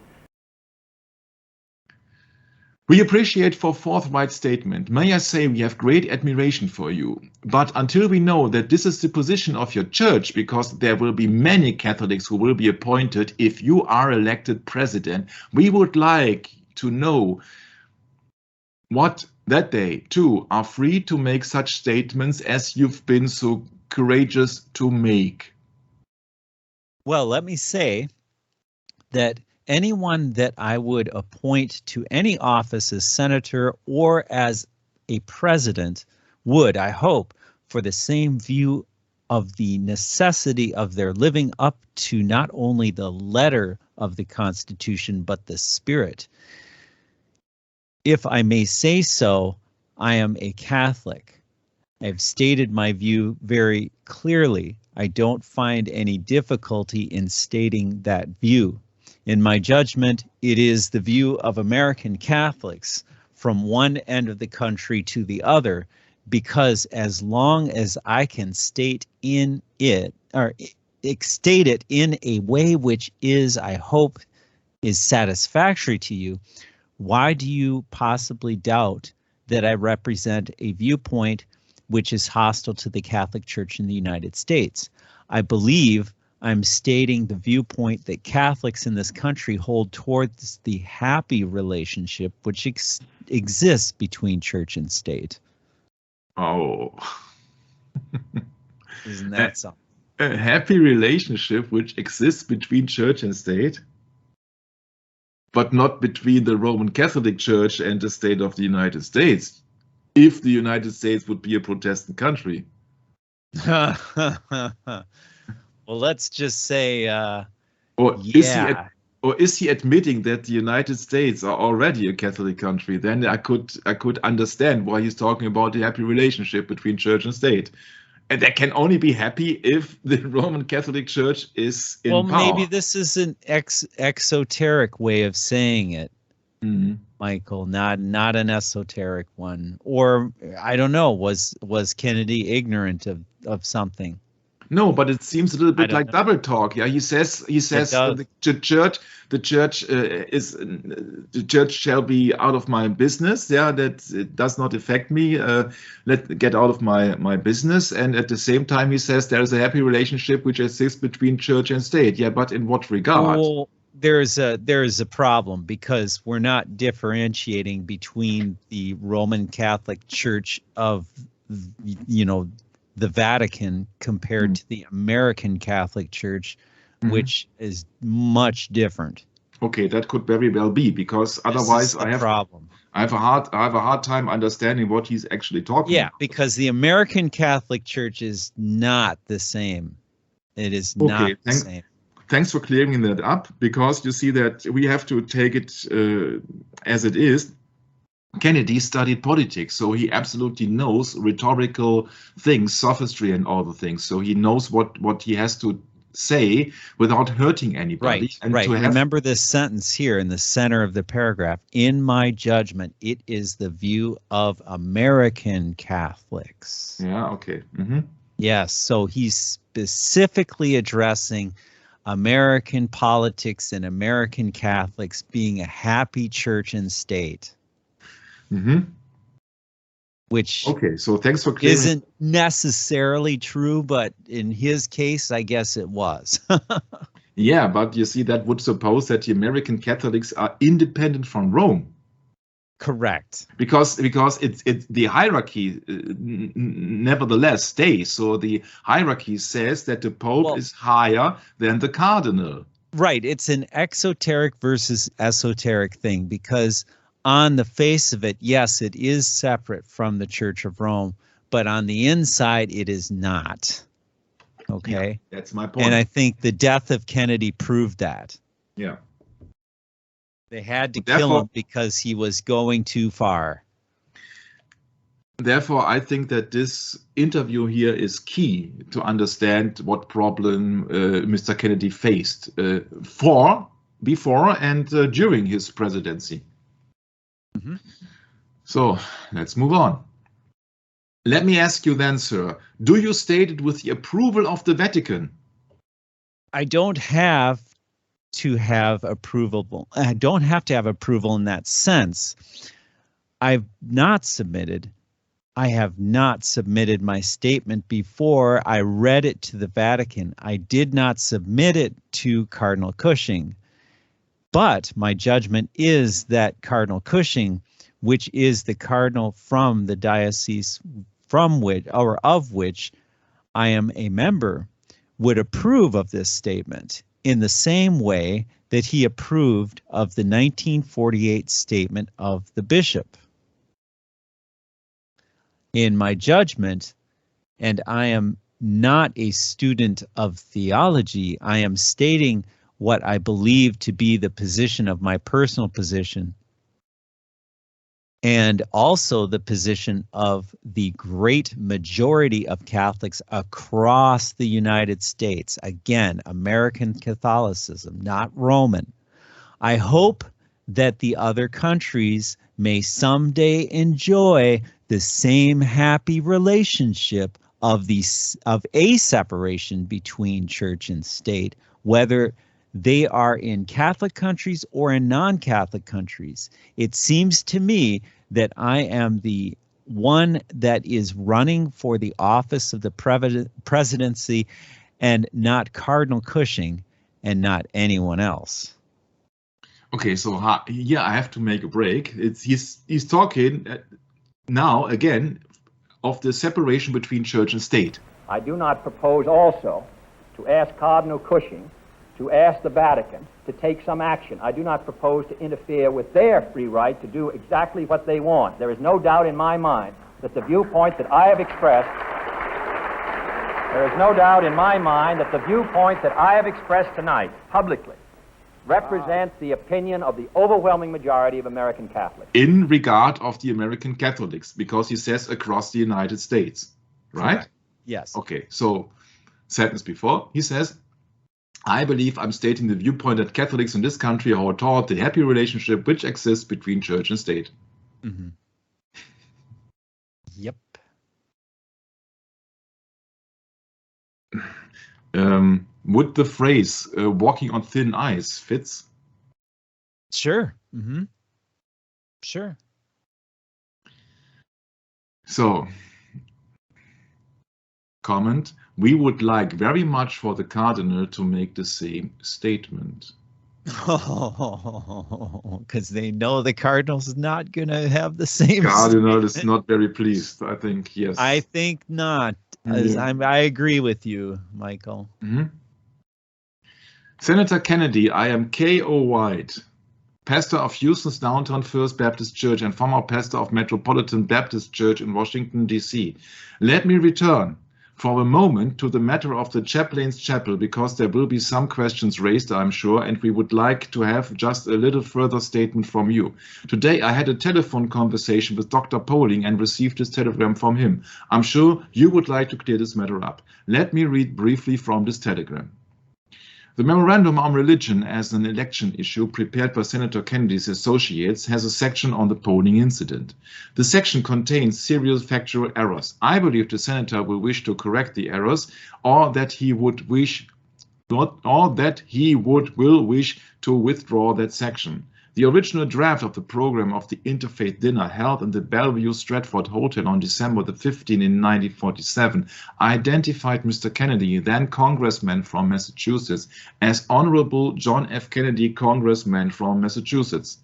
We appreciate your forthright statement. May I say we have great admiration for you. But until we know that this is the position of your church, because there will be many Catholics who will be appointed if you are elected president, we would like to know what that they, too, are free to make such statements as you've been so courageous to make. Well, let me say that anyone that I would appoint to any office as senator or as a president would, I hope, for the same view of the necessity of their living up to not only the letter of the Constitution, but the spirit. If I may say so, I am a Catholic. I've stated my view very clearly. I don't find any difficulty in stating that view. In my judgment, it is the view of American Catholics from one end of the country to the other, because as long as I can state it in a way which is, I hope, is satisfactory to you, why do you possibly doubt that I represent a viewpoint which is hostile to the Catholic Church in the United States? I believe I'm stating the viewpoint that Catholics in this country hold towards the happy relationship which exists between church and state. Oh. Isn't that something? A happy relationship which exists between church and state, but not between the Roman Catholic Church and the state of the United States, if the United States would be a Protestant country. Well, let's just say, is he admitting that the United States are already a Catholic country? Then I could understand why he's talking about the happy relationship between church and state. And that can only be happy if the Roman Catholic Church is in power. Well, maybe this is an exoteric way of saying it, Michael, not an esoteric one. Or I don't know, was Kennedy ignorant of something? No, but it seems a little bit like double talk. Yeah, he says the church shall be out of my business. Yeah, that it does not affect me. Let get out of my business. And at the same time, he says there is a happy relationship which exists between church and state. Yeah, but in what regard? Well, there is a problem, because we're not differentiating between the Roman Catholic Church of, the Vatican compared to the American Catholic Church, which is much different. Okay, that could very well be, because otherwise I have a hard time understanding what he's actually talking about. Yeah, because the American Catholic Church is not the same. It is not the same. Thanks for clearing that up, because you see that we have to take it as it is. Kennedy studied politics, so he absolutely knows rhetorical things, sophistry and all the things. So he knows what he has to say without hurting anybody. Right, and right. Remember this sentence here in the center of the paragraph. In my judgment, it is the view of American Catholics. Yeah, okay. Yes, so he's specifically addressing American politics and American Catholics being a happy church and state. Which so thanks for clearing. Isn't necessarily true, but in his case, I guess it was. Yeah, but you see, that would suppose that the American Catholics are independent from Rome. Correct. Because it's the hierarchy nevertheless stays. So the hierarchy says that the Pope is higher than the Cardinal. Right. It's an exoteric versus esoteric thing, because on the face of it, yes, it is separate from the Church of Rome, but on the inside, it is not. Okay? Yeah, that's my point. And I think the death of Kennedy proved that. Yeah. They had to kill him because he was going too far. Therefore, I think that this interview here is key to understand what problem Mr. Kennedy faced before and during his presidency. So let's move on. Let me ask you then, sir, do you state it with the approval of the Vatican? I don't have to have approval. I don't have to have approval in that sense. I have not submitted my statement before I read it to the Vatican. I did not submit it to Cardinal Cushing. But my judgment is that Cardinal Cushing, which is the cardinal from the diocese from which or of which I am a member, would approve of this statement in the same way that he approved of the 1948 statement of the bishop. In my judgment, and I am not a student of theology, I am stating what I believe to be the position of my personal position, and also the position of the great majority of Catholics across the United States. Again, American Catholicism, not Roman. I hope that the other countries may someday enjoy the same happy relationship of a separation between church and state, whether they are in Catholic countries or in non-Catholic countries. It seems to me that I am the one that is running for the office of the presidency and not Cardinal Cushing and not anyone else. Okay, so yeah, I have to make a break. He's talking now again of the separation between church and state. I do not propose also to ask Cardinal Cushing to ask the Vatican to take some action. I do not propose to interfere with their free right to do exactly what they want. There is no doubt in my mind that the viewpoint that I have expressed, tonight publicly represents the opinion of the overwhelming majority of American Catholics. In regard of the American Catholics, because he says across the United States, right? Correct. Yes. Okay, so sentence before, he says, I believe I'm stating the viewpoint that Catholics in this country are taught the happy relationship which exists between church and state. Mm-hmm. Yep. Would the phrase walking on thin ice fits? Sure. Mm-hmm. Sure. So, comment, we would like very much for the Cardinal to make the same statement. Oh, because they know the Cardinal's not going to have the same. Cardinal is not very pleased, I think, yes. I think not. Yeah. I agree with you, Michael. Mm-hmm. Senator Kennedy, I am K.O. White, pastor of Houston's Downtown First Baptist Church and former pastor of Metropolitan Baptist Church in Washington, D.C. Let me return for a moment to the matter of the Chaplain's Chapel, because there will be some questions raised, I'm sure, and we would like to have just a little further statement from you. Today I had a telephone conversation with Dr. Poling and received this telegram from him. I'm sure you would like to clear this matter up. Let me read briefly from this telegram. The Memorandum on Religion as an election issue prepared by Senator Kennedy's associates has a section on the polling incident. The section contains serious factual errors. I believe the senator will wish to correct the errors, or that he would wish to withdraw that section. The original draft of the program of the interfaith dinner held in the Bellevue Stratford Hotel on December the 15th in 1947 identified Mr. Kennedy, then Congressman from Massachusetts, as Honorable John F. Kennedy, Congressman from Massachusetts.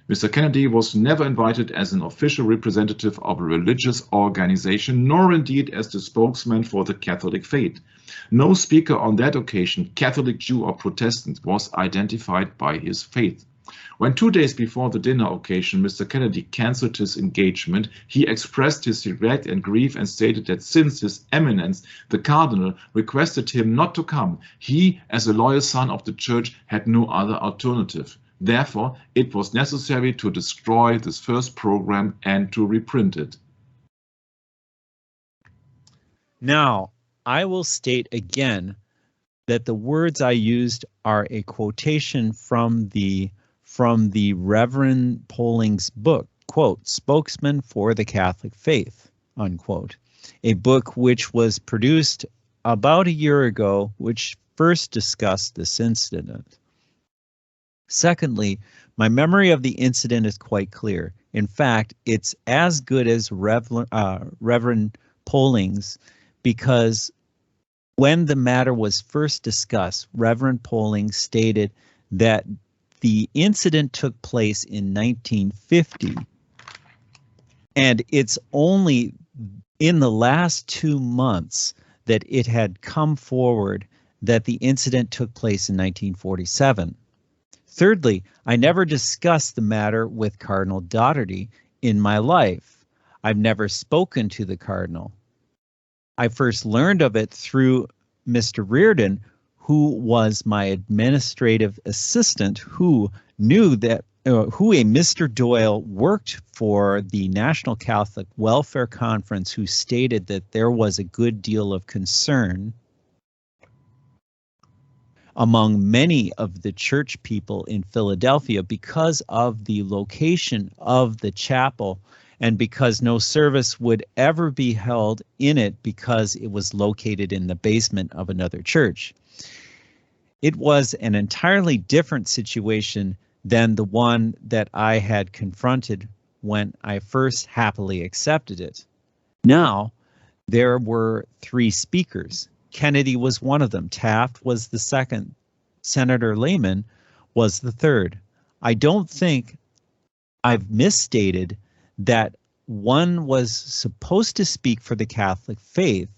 Mr. Kennedy was never invited as an official representative of a religious organization, nor indeed as the spokesman for the Catholic faith. No speaker on that occasion, Catholic, Jew, or Protestant, was identified by his faith. When 2 days before the dinner occasion, Mr. Kennedy cancelled his engagement, he expressed his regret and grief and stated that since His Eminence, the Cardinal, requested him not to come, he, as a loyal son of the Church, had no other alternative. Therefore, it was necessary to destroy this first program and to reprint it. Now, I will state again that the words I used are a quotation from the Reverend Poling's book, quote, Spokesman for the Catholic Faith, unquote, a book which was produced about a year ago, which first discussed this incident. Secondly, my memory of the incident is quite clear. In fact, it's as good as Reverend Polling's, because when the matter was first discussed, Reverend Polling stated that the incident took place in 1950, and it's only in the last 2 months that it had come forward that the incident took place in 1947. Thirdly, I never discussed the matter with Cardinal Doherty in my life. I've never spoken to the Cardinal. I first learned of it through Mr. Reardon, who was my administrative assistant, who knew that who a Mr. Doyle worked for the National Catholic Welfare Conference, who stated that there was a good deal of concern among many of the church people in Philadelphia because of the location of the chapel and because no service would ever be held in it because it was located in the basement of another church. It was an entirely different situation than the one that I had confronted when I first happily accepted it. Now, there were 3 speakers. Kennedy was one of them. Taft was the second. Senator Lehman was the third. I don't think I've misstated that one was supposed to speak for the Catholic faith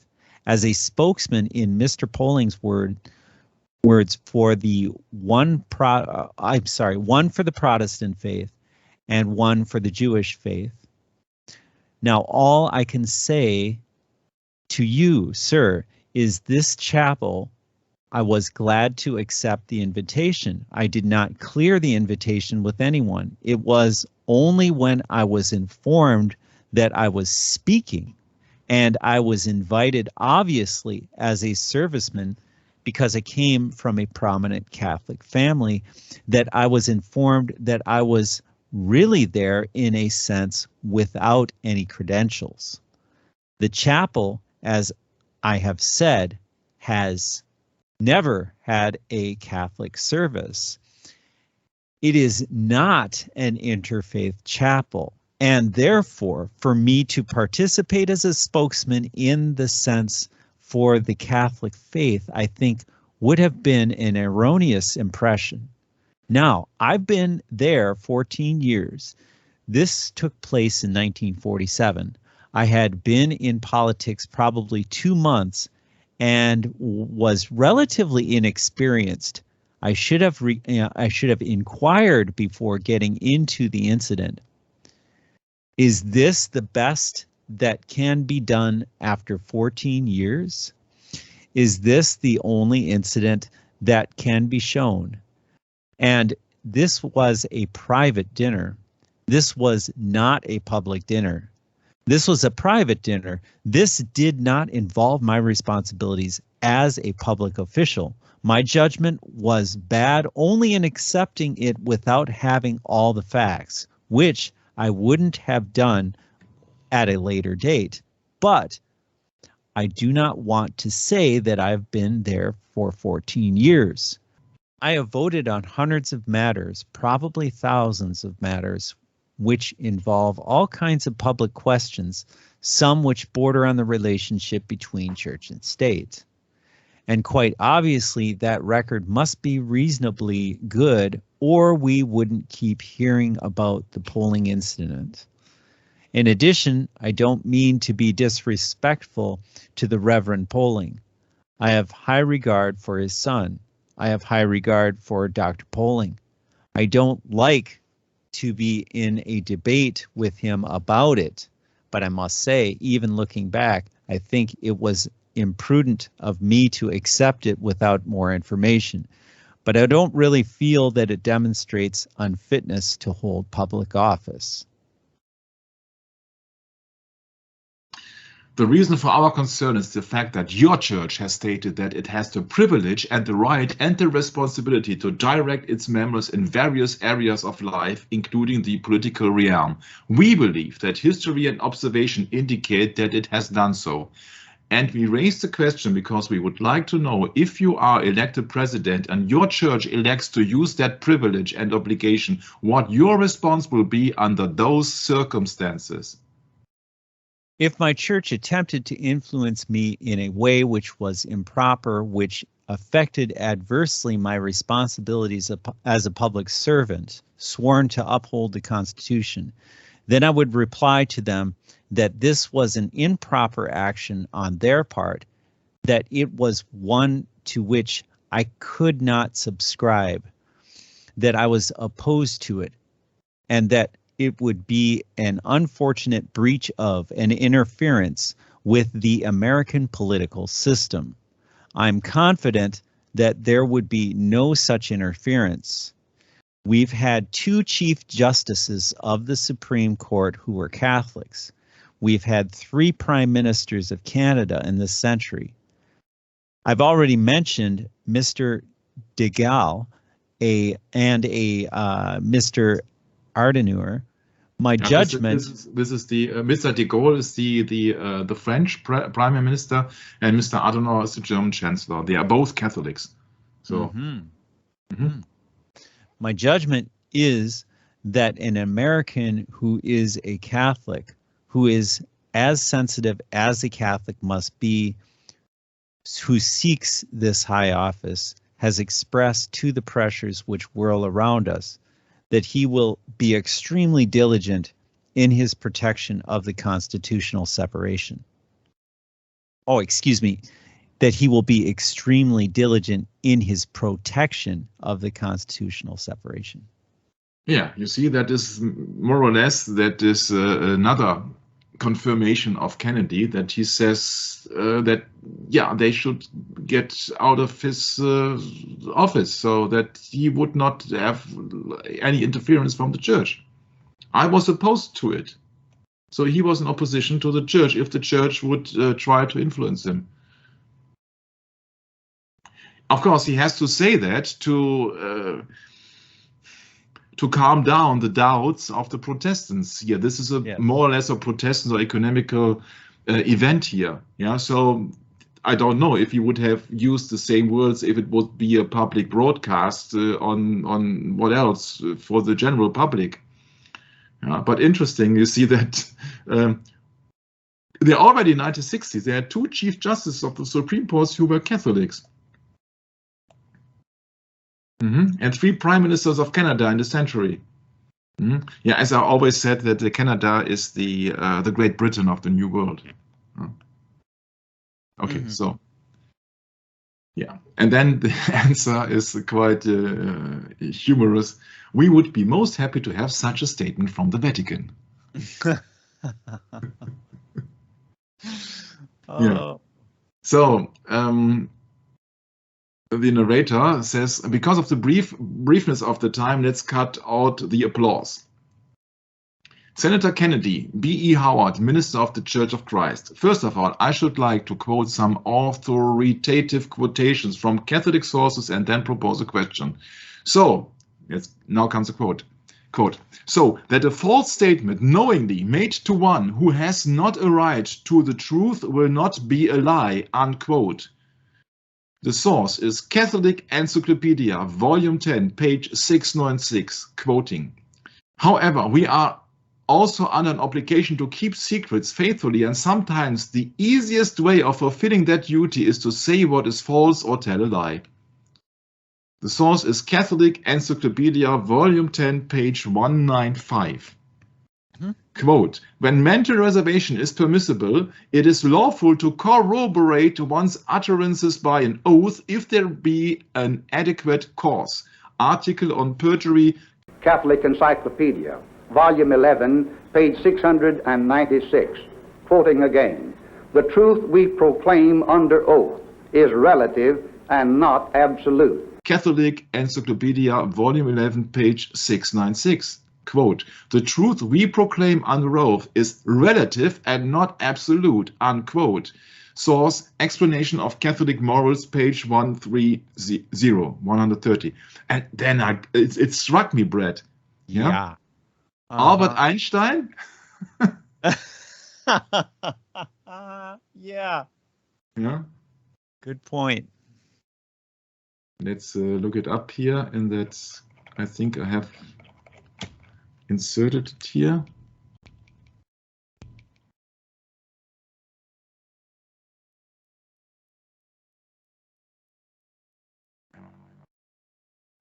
as a spokesman in Mr. Polling's words for the one for the Protestant faith and one for the Jewish faith. Now, all I can say to you, sir, is this chapel, I was glad to accept the invitation. I did not clear the invitation with anyone. It was only when I was informed that I was speaking, and I was invited, obviously, as a serviceman, because I came from a prominent Catholic family, that I was informed that I was really there in a sense without any credentials. The chapel, as I have said, has never had a Catholic service. It is not an interfaith chapel, and therefore, for me to participate as a spokesman in the sense for the Catholic faith, I think would have been an erroneous impression. Now, I've been there 14 years. This took place in 1947. I had been in politics probably 2 months and was relatively inexperienced. I should have inquired before getting into the incident. Is this the best that can be done after 14 years? Is this the only incident that can be shown? And this was a private dinner. This was not a public dinner. This was a private dinner. This did not involve my responsibilities as a public official. My judgment was bad only in accepting it without having all the facts, which I wouldn't have done at a later date. But I do not want to say that I've been there for 14 years. I have voted on hundreds of matters, probably thousands of matters, which involve all kinds of public questions, some which border on the relationship between church and state. And quite obviously, that record must be reasonably good, or we wouldn't keep hearing about the polling incident. In addition, I don't mean to be disrespectful to the Reverend Polling. I have high regard for his son. I have high regard for Dr. Polling. I don't like to be in a debate with him about it, but I must say, even looking back, I think it was imprudent of me to accept it without more information. But I don't really feel that it demonstrates unfitness to hold public office. The reason for our concern is the fact that your church has stated that it has the privilege and the right and the responsibility to direct its members in various areas of life, including the political realm. We believe that history and observation indicate that it has done so. And we raise the question because we would like to know, if you are elected president and your church elects to use that privilege and obligation, what your response will be under those circumstances. If my church attempted to influence me in a way which was improper, which affected adversely my responsibilities as a public servant, sworn to uphold the Constitution, then I would reply to them that this was an improper action on their part, that it was one to which I could not subscribe, that I was opposed to it, and that it would be an unfortunate breach of and interference with the American political system. I'm confident that there would be no such interference. We've had 2 Chief Justices of the Supreme Court who were Catholics. We've had 3 Prime Ministers of Canada in this century. I've already mentioned Mr. de Gaulle and Mr. Ardenauer. My judgment. This is the Mr. de Gaulle is the French Prime Minister, and Mr. Adenauer is the German Chancellor. They are both Catholics. So, my judgment is that an American who is a Catholic, who is as sensitive as a Catholic must be, who seeks this high office, has expressed to the pressures which whirl around us that he will be extremely diligent in his protection of the constitutional separation. Oh, excuse me, that he will be extremely diligent in his protection of the constitutional separation. Yeah, you see, that is more or less, that is another confirmation of Kennedy, that he says that, yeah, they should get out of his office so that he would not have any interference from the church. I was opposed to it. So he was in opposition to the church if the church would try to influence him. Of course, he has to say that to calm down the doubts of the Protestants here. This is more or less a Protestant or economical event here. Yeah, so I don't know if he would have used the same words if it would be a public broadcast on what else for the general public. But interesting, you see that they're already in the 1960s. There are 2 Chief Justices of the Supreme Court who were Catholics. And 3 Prime Ministers of Canada in the century. Yeah, as I always said, that Canada is the Great Britain of the New World. Okay, so yeah, and then the answer is quite humorous. We would be most happy to have such a statement from the Vatican. Yeah. So the narrator says, because of the briefness of the time, let's cut out the applause. Senator Kennedy, B.E. Howard, Minister of the Church of Christ. First of all, I should like to quote some authoritative quotations from Catholic sources and then propose a question. So, now comes a quote. So, that a false statement knowingly made to one who has not a right to the truth will not be a lie, unquote. The source is Catholic Encyclopedia, Volume 10, page 696, quoting. However, we are also under an obligation to keep secrets faithfully, and sometimes the easiest way of fulfilling that duty is to say what is false or tell a lie. The source is Catholic Encyclopedia, Volume 10, page 195. Quote, when mental reservation is permissible, it is lawful to corroborate one's utterances by an oath if there be an adequate cause. Article on perjury. Catholic Encyclopedia, Volume 11, page 696. Quoting again, the truth we proclaim under oath is relative and not absolute. Catholic Encyclopedia, Volume 11, page 696. Quote, the truth we proclaim under oath is relative and not absolute, unquote. Source, Explanation of Catholic Morals, page 130. And then it struck me, Brett. Yeah. Albert Einstein? Yeah. Yeah. Good point. Let's look it up here, and that's, I think I have inserted it here.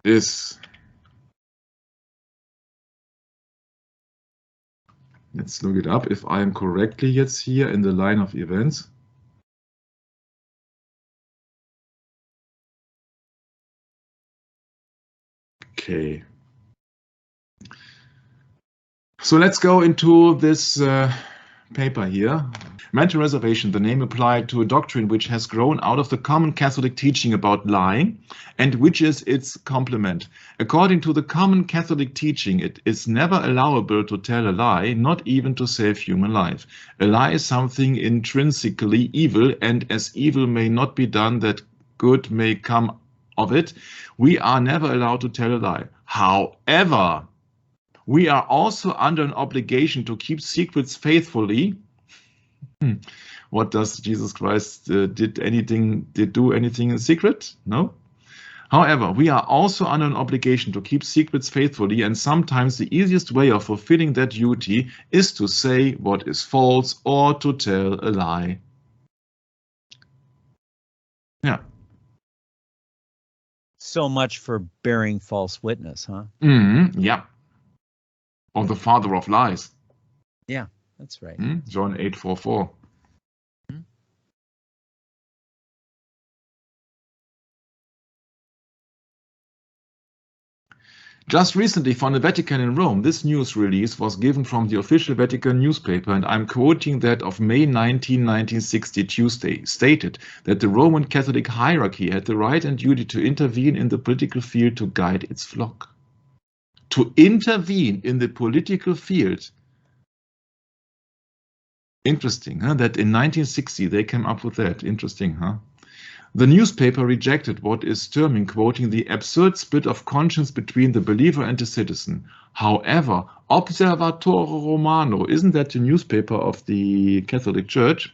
This. Let's look it up if I am correctly yet here in the line of events. Okay. So let's go into this paper here. Mental reservation, the name applied to a doctrine which has grown out of the common Catholic teaching about lying and which is its complement. According to the common Catholic teaching, it is never allowable to tell a lie, not even to save human life. A lie is something intrinsically evil, and as evil may not be done, that good may come of it. We are never allowed to tell a lie. However, we are also under an obligation to keep secrets faithfully. What does Jesus Christ did do anything in secret? No. However, we are also under an obligation to keep secrets faithfully, and sometimes the easiest way of fulfilling that duty is to say what is false or to tell a lie. Yeah. So much for bearing false witness, huh? Yeah. Or the father of lies. Yeah, that's right. John 8:44. Just recently from the Vatican in Rome, this news release was given from the official Vatican newspaper, and I'm quoting that of May 19, 1960, Tuesday, stated that the Roman Catholic hierarchy had the right and duty to intervene in the political field to guide its flock. To intervene in the political field. Interesting, huh? That in 1960 they came up with that. Interesting, huh? The newspaper rejected what is terming, quoting, the absurd split of conscience between the believer and the citizen. However, Observatore Romano, isn't that the newspaper of the Catholic Church?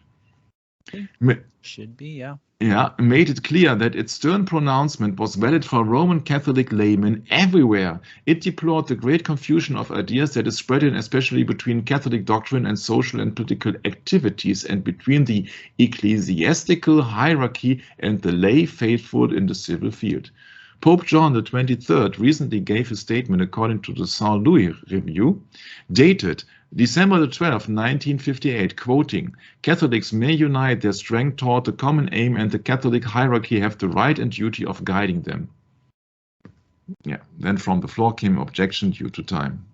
Should be, yeah. Yeah, made it clear that its stern pronouncement was valid for Roman Catholic laymen everywhere. It deplored the great confusion of ideas that is spreading, especially between Catholic doctrine and social and political activities, and between the ecclesiastical hierarchy and the lay faithful in the civil field. Pope John XXIII recently gave his statement according to the St. Louis Review, dated December 12, 1958, quoting, Catholics may unite their strength toward the common aim, and the Catholic hierarchy have the right and duty of guiding them. Yeah, then from the floor came objection due to time.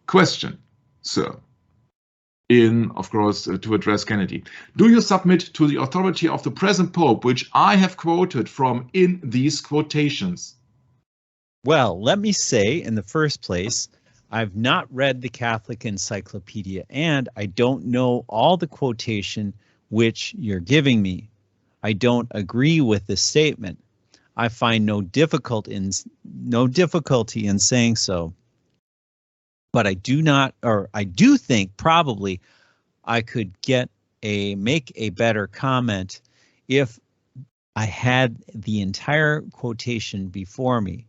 Question, sir. Of course, to address Kennedy. Do you submit to the authority of the present Pope, which I have quoted from in these quotations? Well, let me say in the first place, I've not read the Catholic Encyclopedia, and I don't know all the quotation which you're giving me. I don't agree with the statement. I find no difficulty in saying so. But I do think probably I could make a better comment if I had the entire quotation before me.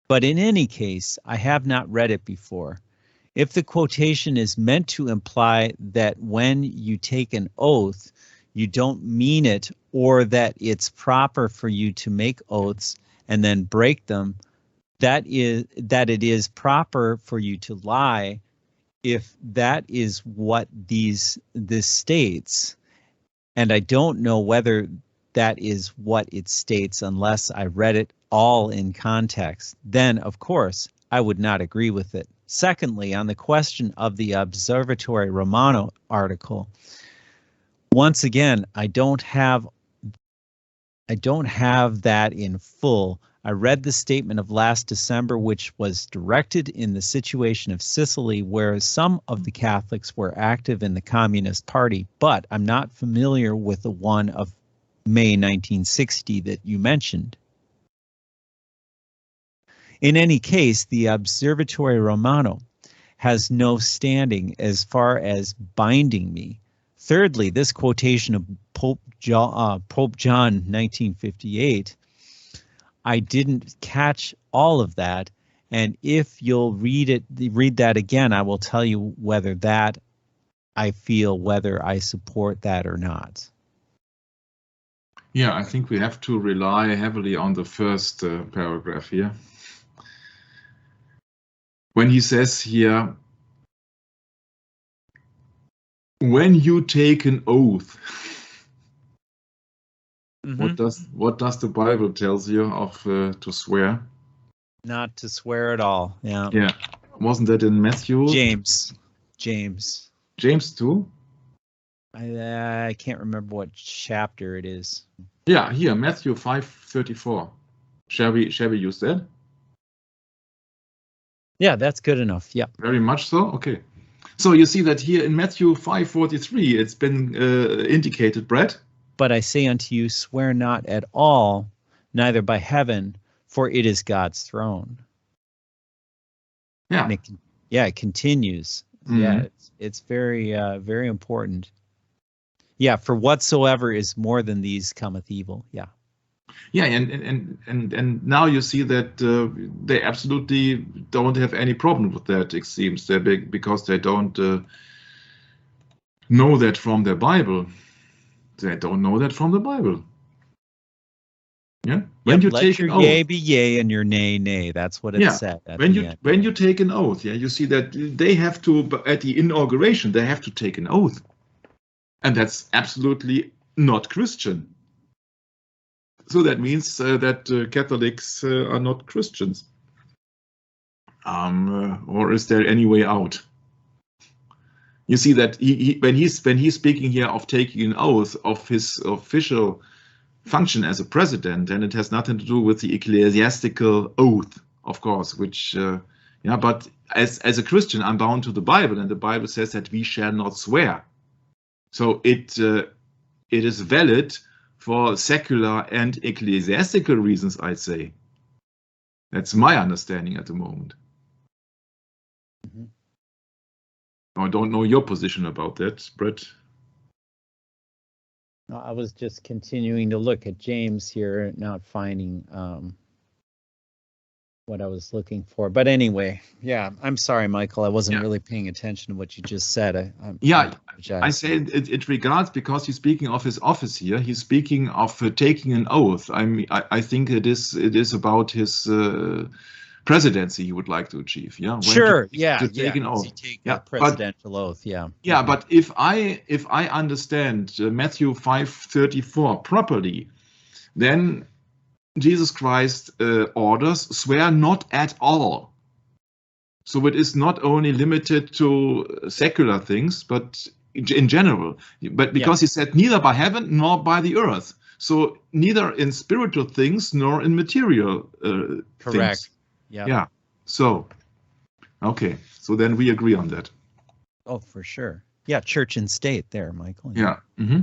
But in any case, I have not read it before. If the quotation is meant to imply that when you take an oath, you don't mean it, or that it's proper for you to make oaths and then break them, that it is proper for you to lie, if that is what this states, and I don't know whether that is what it states unless I read it all in context, then of course I would not agree with it. Secondly, on the question of the Observatore Romano article, once again, I don't have that in full. I read the statement of last December, which was directed in the situation of Sicily, where some of the Catholics were active in the Communist Party, but I'm not familiar with the one of May 1960 that you mentioned. In any case, the Observatory Romano has no standing as far as binding me. Thirdly, this quotation of Pope John 1958, I didn't catch all of that, and if you'll read that again, I will tell you whether that I feel whether I support that or not. Yeah, I think we have to rely heavily on the first paragraph here. When he says here, when you take an oath, what does the Bible tells you of to swear? Not to swear at all. Yeah. Yeah. Wasn't that in Matthew? James too? I can't remember what chapter it is. Yeah, here, Matthew 5:34. Shall we use that? Yeah, that's good enough. Yeah. Very much so. Okay. So you see that here in Matthew 5:43, it's been indicated, Brett. But I say unto you, swear not at all, neither by heaven, for it is God's throne. Yeah. And it continues. Mm-hmm. Yeah, it's very, very important. Yeah, for whatsoever is more than these cometh evil. Yeah. Yeah, and now you see that they absolutely don't have any problem with that. It seems because they don't know that from the Bible. They don't know that from the Bible. Yeah. When you let take your an oath, yea be yea and your nay nay. That's what it said. When you take an oath, you see that they have to at the inauguration they have to take an oath, and that's absolutely not Christian. So that means that Catholics are not Christians. Or is there any way out? You see that when he's speaking here of taking an oath of his official function as a president, and it has nothing to do with the ecclesiastical oath, of course, which but as a Christian, I'm bound to the Bible, and the Bible says that we shall not swear. So it is valid for secular and ecclesiastical reasons, I'd say. That's my understanding at the moment. Mm-hmm. I don't know your position about that, Brett. No, I was just continuing to look at James here, not finding what I was looking for. But anyway, yeah, I'm sorry, Michael. I wasn't really paying attention to what you just said. I say it regards, because he's speaking of his office here. He's speaking of taking an oath. I think it is about his presidency he would like to achieve. Yeah. Sure. To take an oath. A presidential oath. Yeah. Yeah, but if I understand Matthew 5:34 properly, then Jesus Christ orders, swear not at all. So it is not only limited to secular things, but in general. But because he said neither by heaven nor by the earth. So neither in spiritual things nor in material Correct. Things. Yep. Yeah. So, okay. So then we agree on that. Oh, for sure. Yeah, church and state there, Michael. Yeah. Mm-hmm.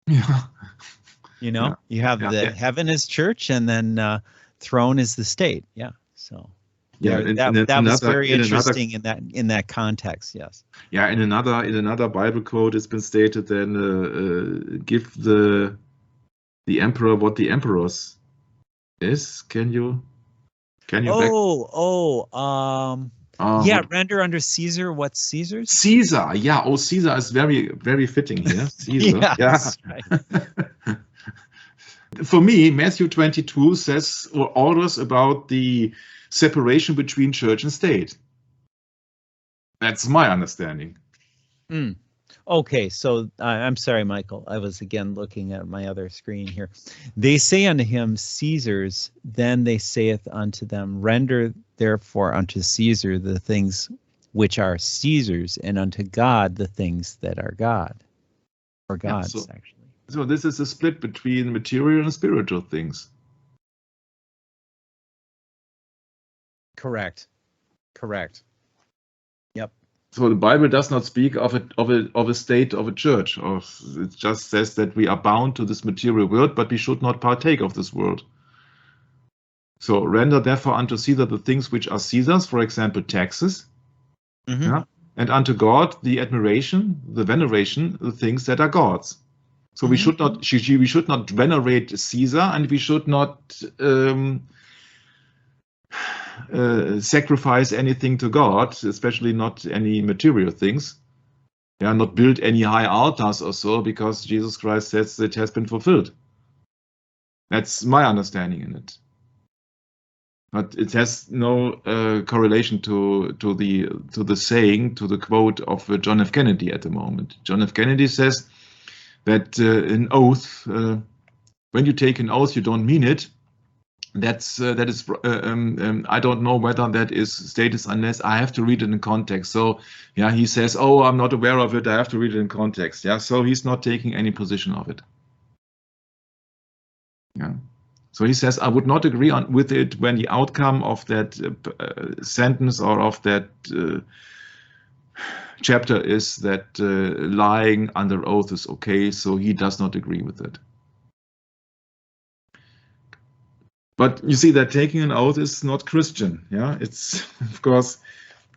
Yeah. You know, you have heaven is church, and then throne is the state. Yeah. So that was very interesting in that context. Yes. Yeah. In another Bible quote, it's been stated, then give the emperor what the emperor's is. Can you? Render unto Caesar what's Caesar's. Caesar. Yeah. Oh, Caesar is very, very fitting here. Caesar. That's right. For me, Matthew 22 says or orders about the separation between church and state. That's my understanding. Okay, so I'm sorry, Michael. I was again looking at my other screen here. They say unto him, Caesar's, then they saith unto them, render therefore unto Caesar the things which are Caesar's, and unto God the things that are God. Or God's, actually. So this is a split between material and spiritual things. Correct. Yep. So the Bible does not speak of a state of a church, or it just says that we are bound to this material world, but we should not partake of this world. So render therefore unto Caesar the things which are Caesar's, for example, taxes, yeah? And unto God the admiration, the veneration, the things that are God's. So we should not venerate Caesar, and we should not sacrifice anything to God, especially not any material things. Yeah, not build any high altars or so, because Jesus Christ says it has been fulfilled. That's my understanding in it. But it has no correlation to the saying, to the quote of John F. Kennedy at the moment. John F. Kennedy says that an oath, when you take an oath, you don't mean it. That is I don't know whether that is status unless I have to read it in context. So yeah, he says, oh, I'm not aware of it, I have to read it in context. Yeah, so he's not taking any position of it. Yeah. So he says, I would not agree with it when the outcome of that sentence or of that chapter is that lying under oath is okay, so he does not agree with it. But you see that taking an oath is not Christian. Yeah, it's, of course,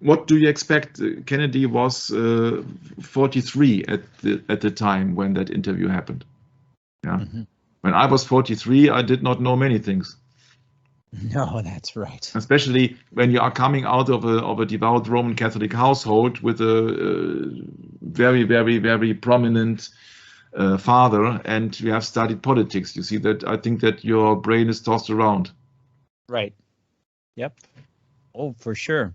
what do you expect? Kennedy was 43 at the time when that interview happened. Yeah. Mm-hmm. When I was 43, I did not know many things. No, that's right. Especially when you are coming out of a devout Roman Catholic household with a very, very, very prominent father, and you have studied politics. You see that I think that your brain is tossed around. Right. Yep. Oh, for sure.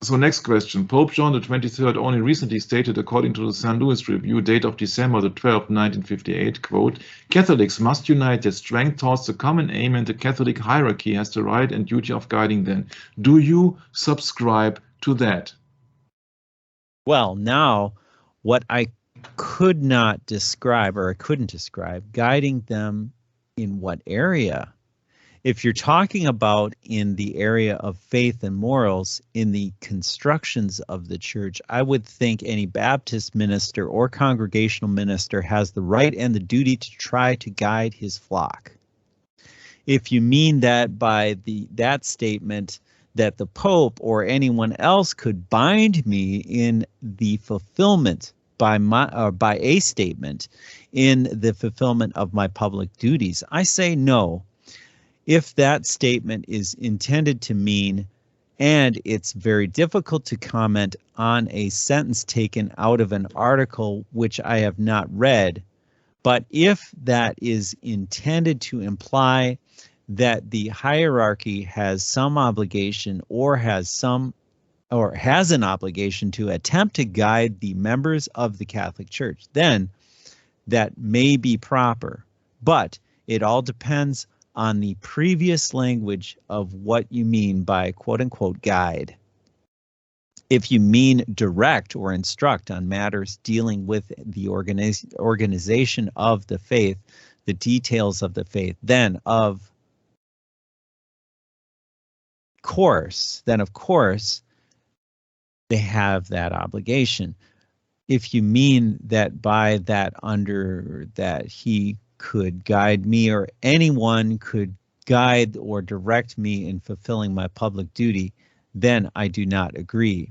So next question. Pope John the 23rd only recently stated, according to the St. Louis Review, date of December the 12th, 1958, quote, Catholics must unite their strength towards the common aim, and the Catholic hierarchy has the right and duty of guiding them. Do you subscribe to that? Well, now what I could not describe, or I couldn't describe, guiding them in what area? If you're talking about in the area of faith and morals, in the constructions of the church, I would think any Baptist minister or congregational minister has the right and the duty to try to guide his flock. If you mean that by that statement that the Pope or anyone else could bind me in the fulfillment by a statement in the fulfillment of my public duties, I say no. If that statement is intended to mean, and it's very difficult to comment on a sentence taken out of an article which I have not read, but if that is intended to imply that the hierarchy has some obligation or has an obligation to attempt to guide the members of the Catholic Church, then that may be proper. But it all depends on the previous language of what you mean by quote-unquote guide. If you mean direct or instruct on matters dealing with the organization of the faith, the details of the faith, then of course they have that obligation. If you mean that by that under that he could guide me or anyone could guide or direct me in fulfilling my public duty, then I do not agree.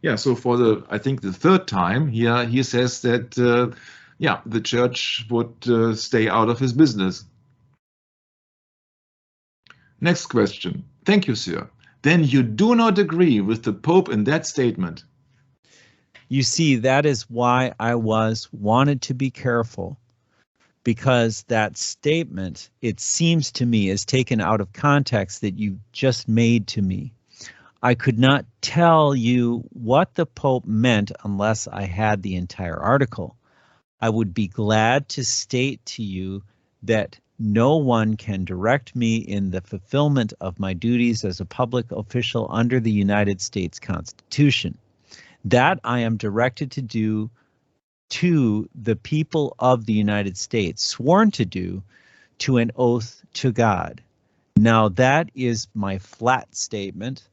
Yeah, so for I think the third time here, he says that, the church would stay out of his business. Next question. Thank you, sir. Then you do not agree with the Pope in that statement. You see, that is why I wanted to be careful, because that statement, it seems to me, is taken out of context that you just made to me. I could not tell you what the Pope meant unless I had the entire article. I would be glad to state to you that no one can direct me in the fulfillment of my duties as a public official under the United States Constitution. That I am directed to do to the people of the United States, sworn to do to an oath to God. Now, that is my flat statement.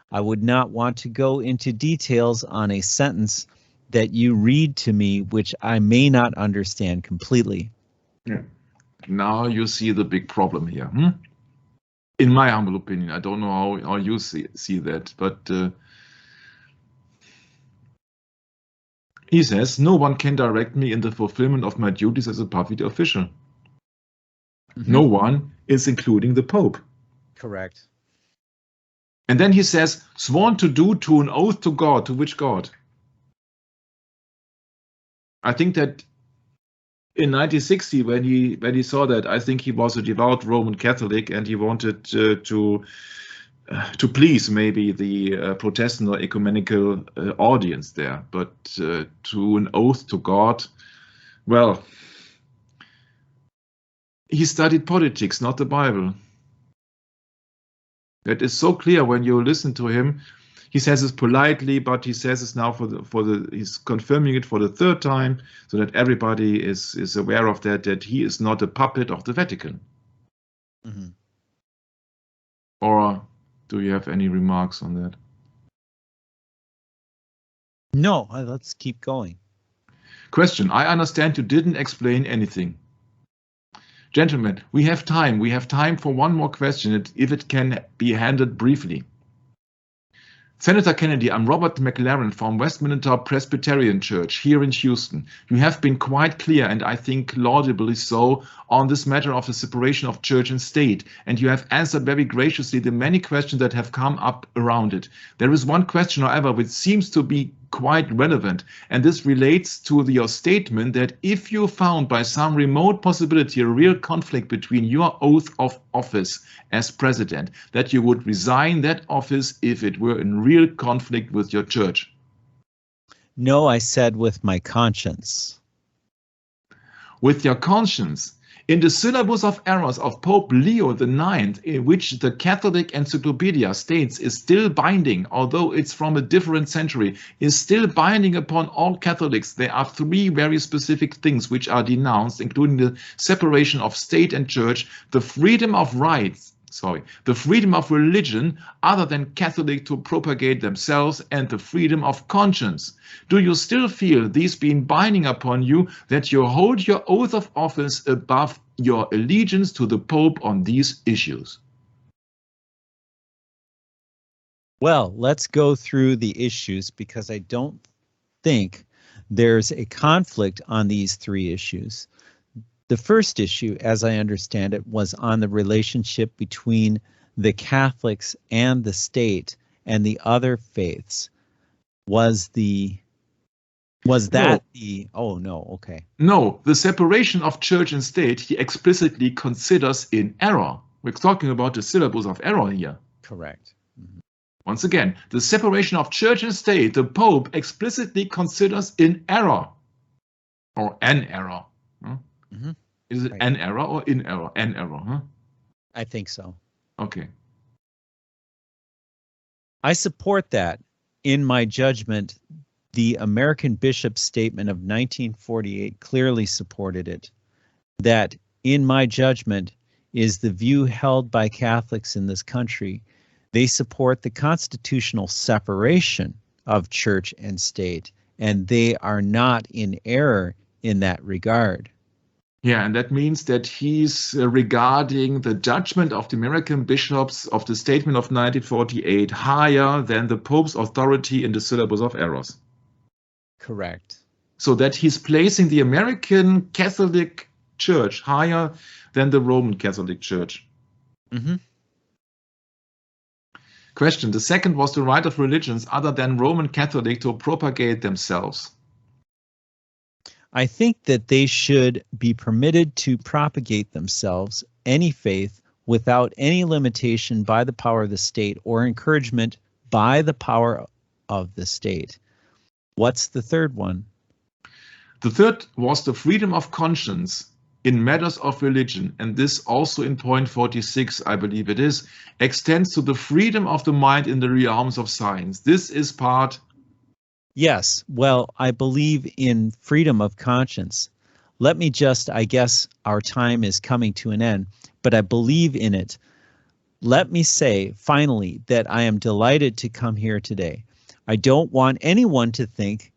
I would not want to go into details on a sentence that you read to me, which I may not understand completely. Yeah. Now you see the big problem here. In my humble opinion, I don't know how you see that, but he says, no one can direct me in the fulfillment of my duties as a public official. No one is including the Pope. Correct. And then he says, sworn to do to an oath to God. To which God? I think that in 1960, when he saw that, I think he was a devout Roman Catholic, and he wanted to please maybe the Protestant or ecumenical audience there. But to an oath to God, well, he studied politics, not the Bible. That is so clear when you listen to him. He says this politely, but he says this now he's confirming it for the third time, so that everybody is aware of that he is not a puppet of the Vatican. Or do you have any remarks on that? No, let's keep going. Question: I understand you didn't explain anything. Gentlemen, we have time. We have time for one more question, if it can be handled briefly. Senator Kennedy, I'm Robert McLaren from Westminster Presbyterian Church here in Houston. You have been quite clear, and I think laudably so, on this matter of the separation of church and state, and you have answered very graciously the many questions that have come up around it. There is one question, however, which seems to be quite relevant, and this relates to your statement that if you found by some remote possibility a real conflict between your oath of office as president, that you would resign that office if it were in real conflict with your church. No, I said with my conscience. With your conscience. In the syllabus of errors of Pope Leo IX, in which the Catholic Encyclopedia states is still binding, although it's from a different century, is still binding upon all Catholics, there are three very specific things which are denounced, including the separation of state and church, the freedom of the freedom of religion other than Catholic to propagate themselves, and the freedom of conscience. Do you still feel these being binding upon you, that you hold your oath of office above your allegiance to the Pope on these issues? Well, let's go through the issues, because I don't think there's a conflict on these three issues. The first issue, as I understand it, was on the relationship between the Catholics and the state and the other faiths. Was that the... Oh, no, okay. No, the separation of church and state he explicitly considers in error. We're talking about the syllabus of error here. Correct. Once again, the separation of church and state, the Pope explicitly considers in error, or an error. Is it an error or in error? An error, I think so. Okay. I support that. In my judgment, the American Bishop's Statement of 1948 clearly supported it. That, in my judgment, is the view held by Catholics in this country. They support the constitutional separation of church and state, and they are not in error in that regard. Yeah, and that means that he's regarding the judgment of the American bishops of the statement of 1948 higher than the Pope's authority in the syllabus of errors. Correct. So that he's placing the American Catholic Church higher than the Roman Catholic Church. Question: the second was the right of religions other than Roman Catholic to propagate themselves. I think that they should be permitted to propagate themselves, any faith, without any limitation by the power of the state or encouragement by the power of the state. What's the third one? The third was the freedom of conscience in matters of religion, and this also in point 46, I believe it is, extends to the freedom of the mind in the realms of science. This is part... Yes, well, I believe in freedom of conscience. Let me just, I guess our time is coming to an end, but I believe in it. let me say finally that I am delighted to come here today. I don't want anyone to think,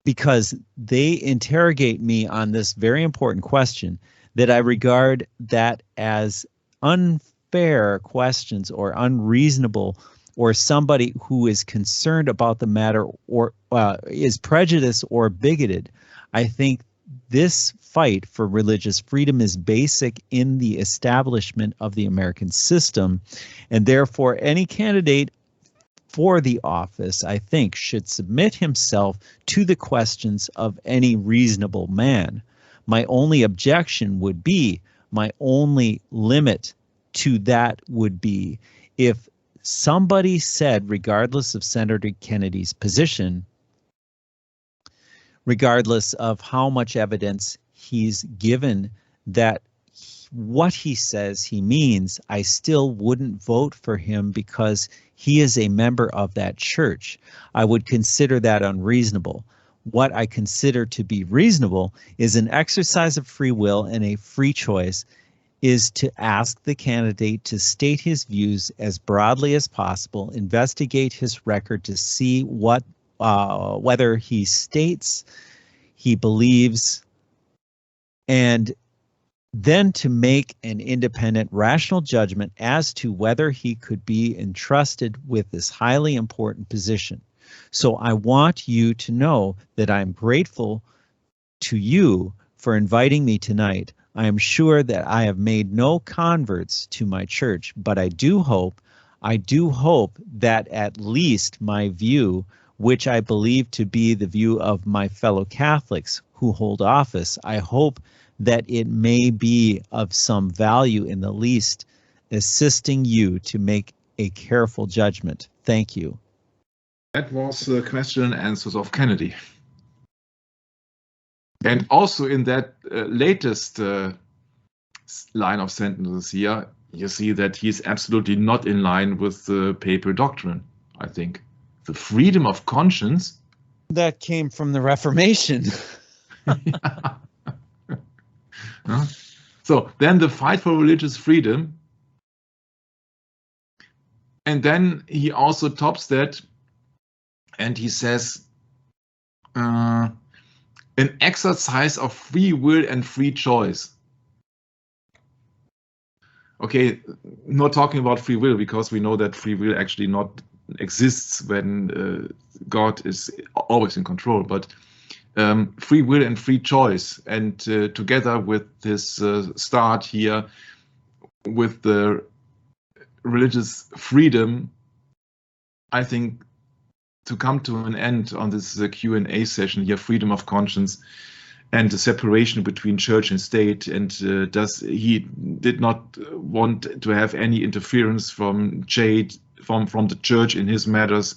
because they interrogate me on this very important question, that I regard that as unfair questions or unreasonable, or somebody who is concerned about the matter or is prejudiced or bigoted. I think this fight for religious freedom is basic in the establishment of the American system, and therefore any candidate for the office, I think, should submit himself to the questions of any reasonable man. My only objection would be, my only limit to that would be, if somebody said, regardless of Senator Kennedy's position, regardless of how much evidence he's given, that what he says he means, I still wouldn't vote for him because he is a member of that church. I would consider that unreasonable. What I consider to be reasonable is an exercise of free will and a free choice, is to ask the candidate to state his views as broadly as possible, investigate his record to see what whether he states he believes, and then to make an independent, rational judgment as to whether he could be entrusted with this highly important position. So I want you to know that I'm grateful to you for inviting me tonight. I am sure that I have made no converts to my church, but I do hope that at least my view, which I believe to be the view of my fellow Catholics who hold office, I hope that it may be of some value, in the least, assisting you to make a careful judgment. Thank you. That was the question and answers of Kennedy. And also in that latest line of sentences here, you see that he's absolutely not in line with the papal doctrine, I think. The freedom of conscience. That came from the Reformation. Yeah. So then the fight for religious freedom. And then he also tops that and he says, an exercise of free will and free choice. Okay, not talking about free will, because we know that free will actually not exists when God is always in control, but free will and free choice, and together with this start here with the religious freedom, I think to come to an end on this Q&A session here, freedom of conscience and the separation between church and state, and he did not want to have any interference from the church in his matters.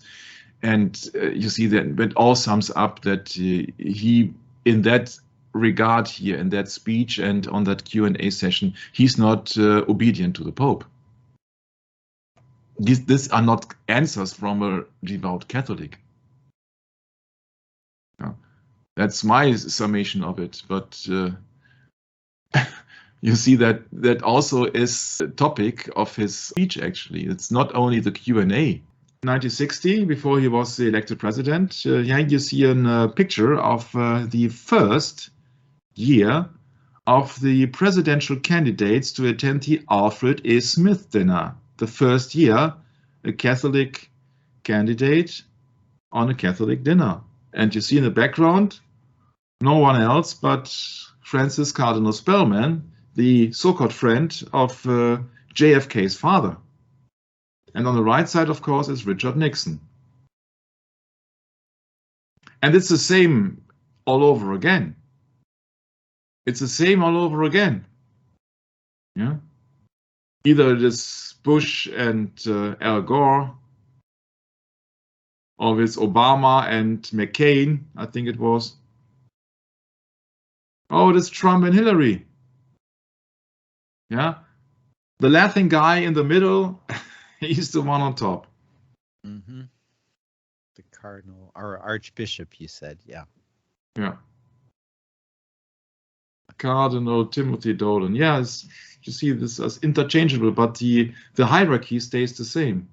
And you see that it all sums up that he, in that regard here, in that speech and on that Q&A session, he's not obedient to the Pope. These are not answers from a devout Catholic. Yeah. That's my summation of it. But you see that also is the topic of his speech, actually. It's not only the Q&A. 1960, before he was elected president, here you see a picture of the first year of the presidential candidates to attend the Alfred A. Smith dinner. The first year, a Catholic candidate on a Catholic dinner. And you see in the background, no one else but Francis Cardinal Spellman, the so-called friend of JFK's father. And on the right side, of course, is Richard Nixon. And it's the same all over again. It's the same all over again. Yeah. Either it is Bush and Al Gore, or it's Obama and McCain, I think it was. Oh, it is Trump and Hillary. Yeah. The laughing guy in the middle, he's the one on top. Mm-hmm. The cardinal or archbishop, you said, yeah. Yeah. Cardinal Timothy Dolan. Yeah, you see this as interchangeable, but the hierarchy stays the same.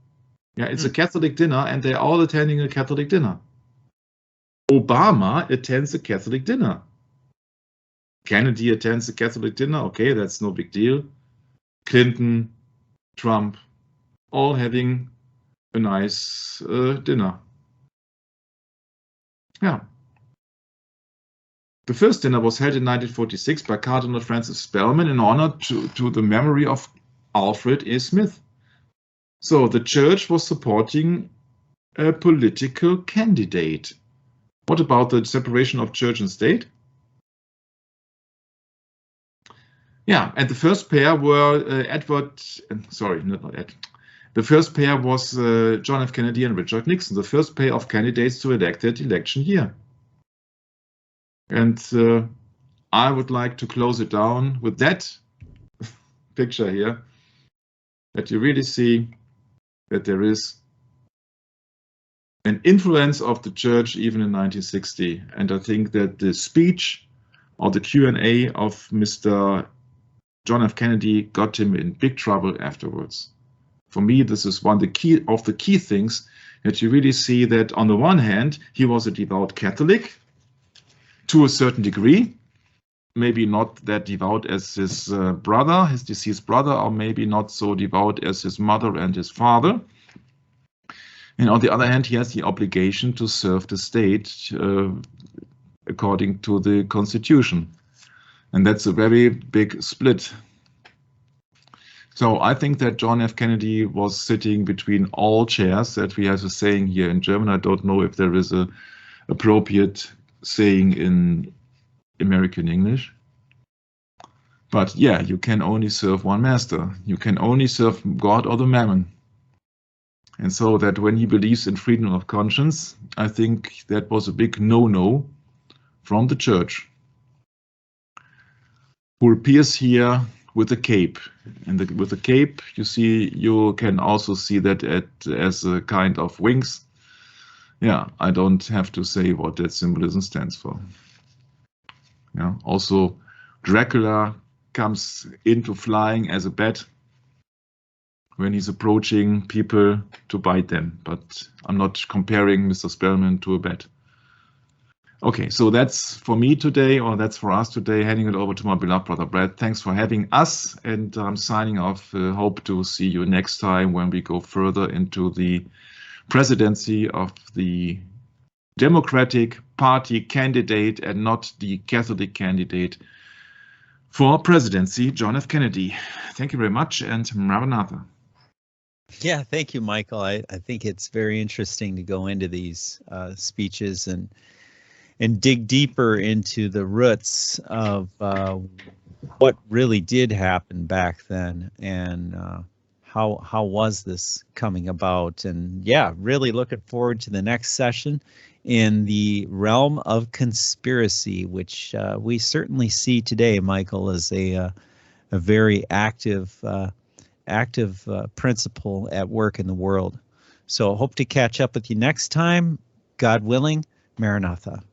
Yeah, it's a Catholic dinner, and they're all attending a Catholic dinner. Obama attends a Catholic dinner. Kennedy attends a Catholic dinner. Okay, that's no big deal. Clinton, Trump, all having a nice dinner. Yeah. The first dinner was held in 1946 by Cardinal Francis Spellman in honor to the memory of Alfred A. Smith. So the church was supporting a political candidate. What about the separation of church and state? Yeah, and the first pair were The first pair was John F. Kennedy and Richard Nixon, the first pair of candidates to elected election year. And I would like to close it down with that picture here, that you really see that there is an influence of the church even in 1960. And I think that the speech or the Q&A of Mr. John F. Kennedy got him in big trouble afterwards. For me, this is one of the key things that you really see, that on the one hand, he was a devout Catholic to a certain degree, maybe not that devout as his brother, his deceased brother, or maybe not so devout as his mother and his father. And on the other hand, he has the obligation to serve the state according to the Constitution. And that's a very big split. So I think that John F. Kennedy was sitting between all chairs, that we have a saying here in German. I don't know if there is an appropriate saying in American English. But yeah, you can only serve one master. You can only serve God or the mammon. And so that when he believes in freedom of conscience, I think that was a big no-no from the church, who appears here with a cape. And with the cape, you can also see that as a kind of wings. Yeah, I don't have to say what that symbolism stands for. Yeah, also Dracula comes into flying as a bat when he's approaching people to bite them. But I'm not comparing Mr. Spellman to a bat. Okay, so that's for me today, or that's for us today. Handing it over to my beloved brother Brad. Thanks for having us, and I'm signing off. Hope to see you next time when we go further into the presidency of the Democratic Party candidate and not the Catholic candidate for presidency, John F. Kennedy. Thank you very much, and Maranatha. Yeah, thank you, Michael. I think it's very interesting to go into these speeches and dig deeper into the roots of what really did happen back then, and how was this coming about. And yeah, really looking forward to the next session in the realm of conspiracy, which we certainly see today, Michael, as a very active principle at work in the world. So hope to catch up with you next time. God willing, Maranatha.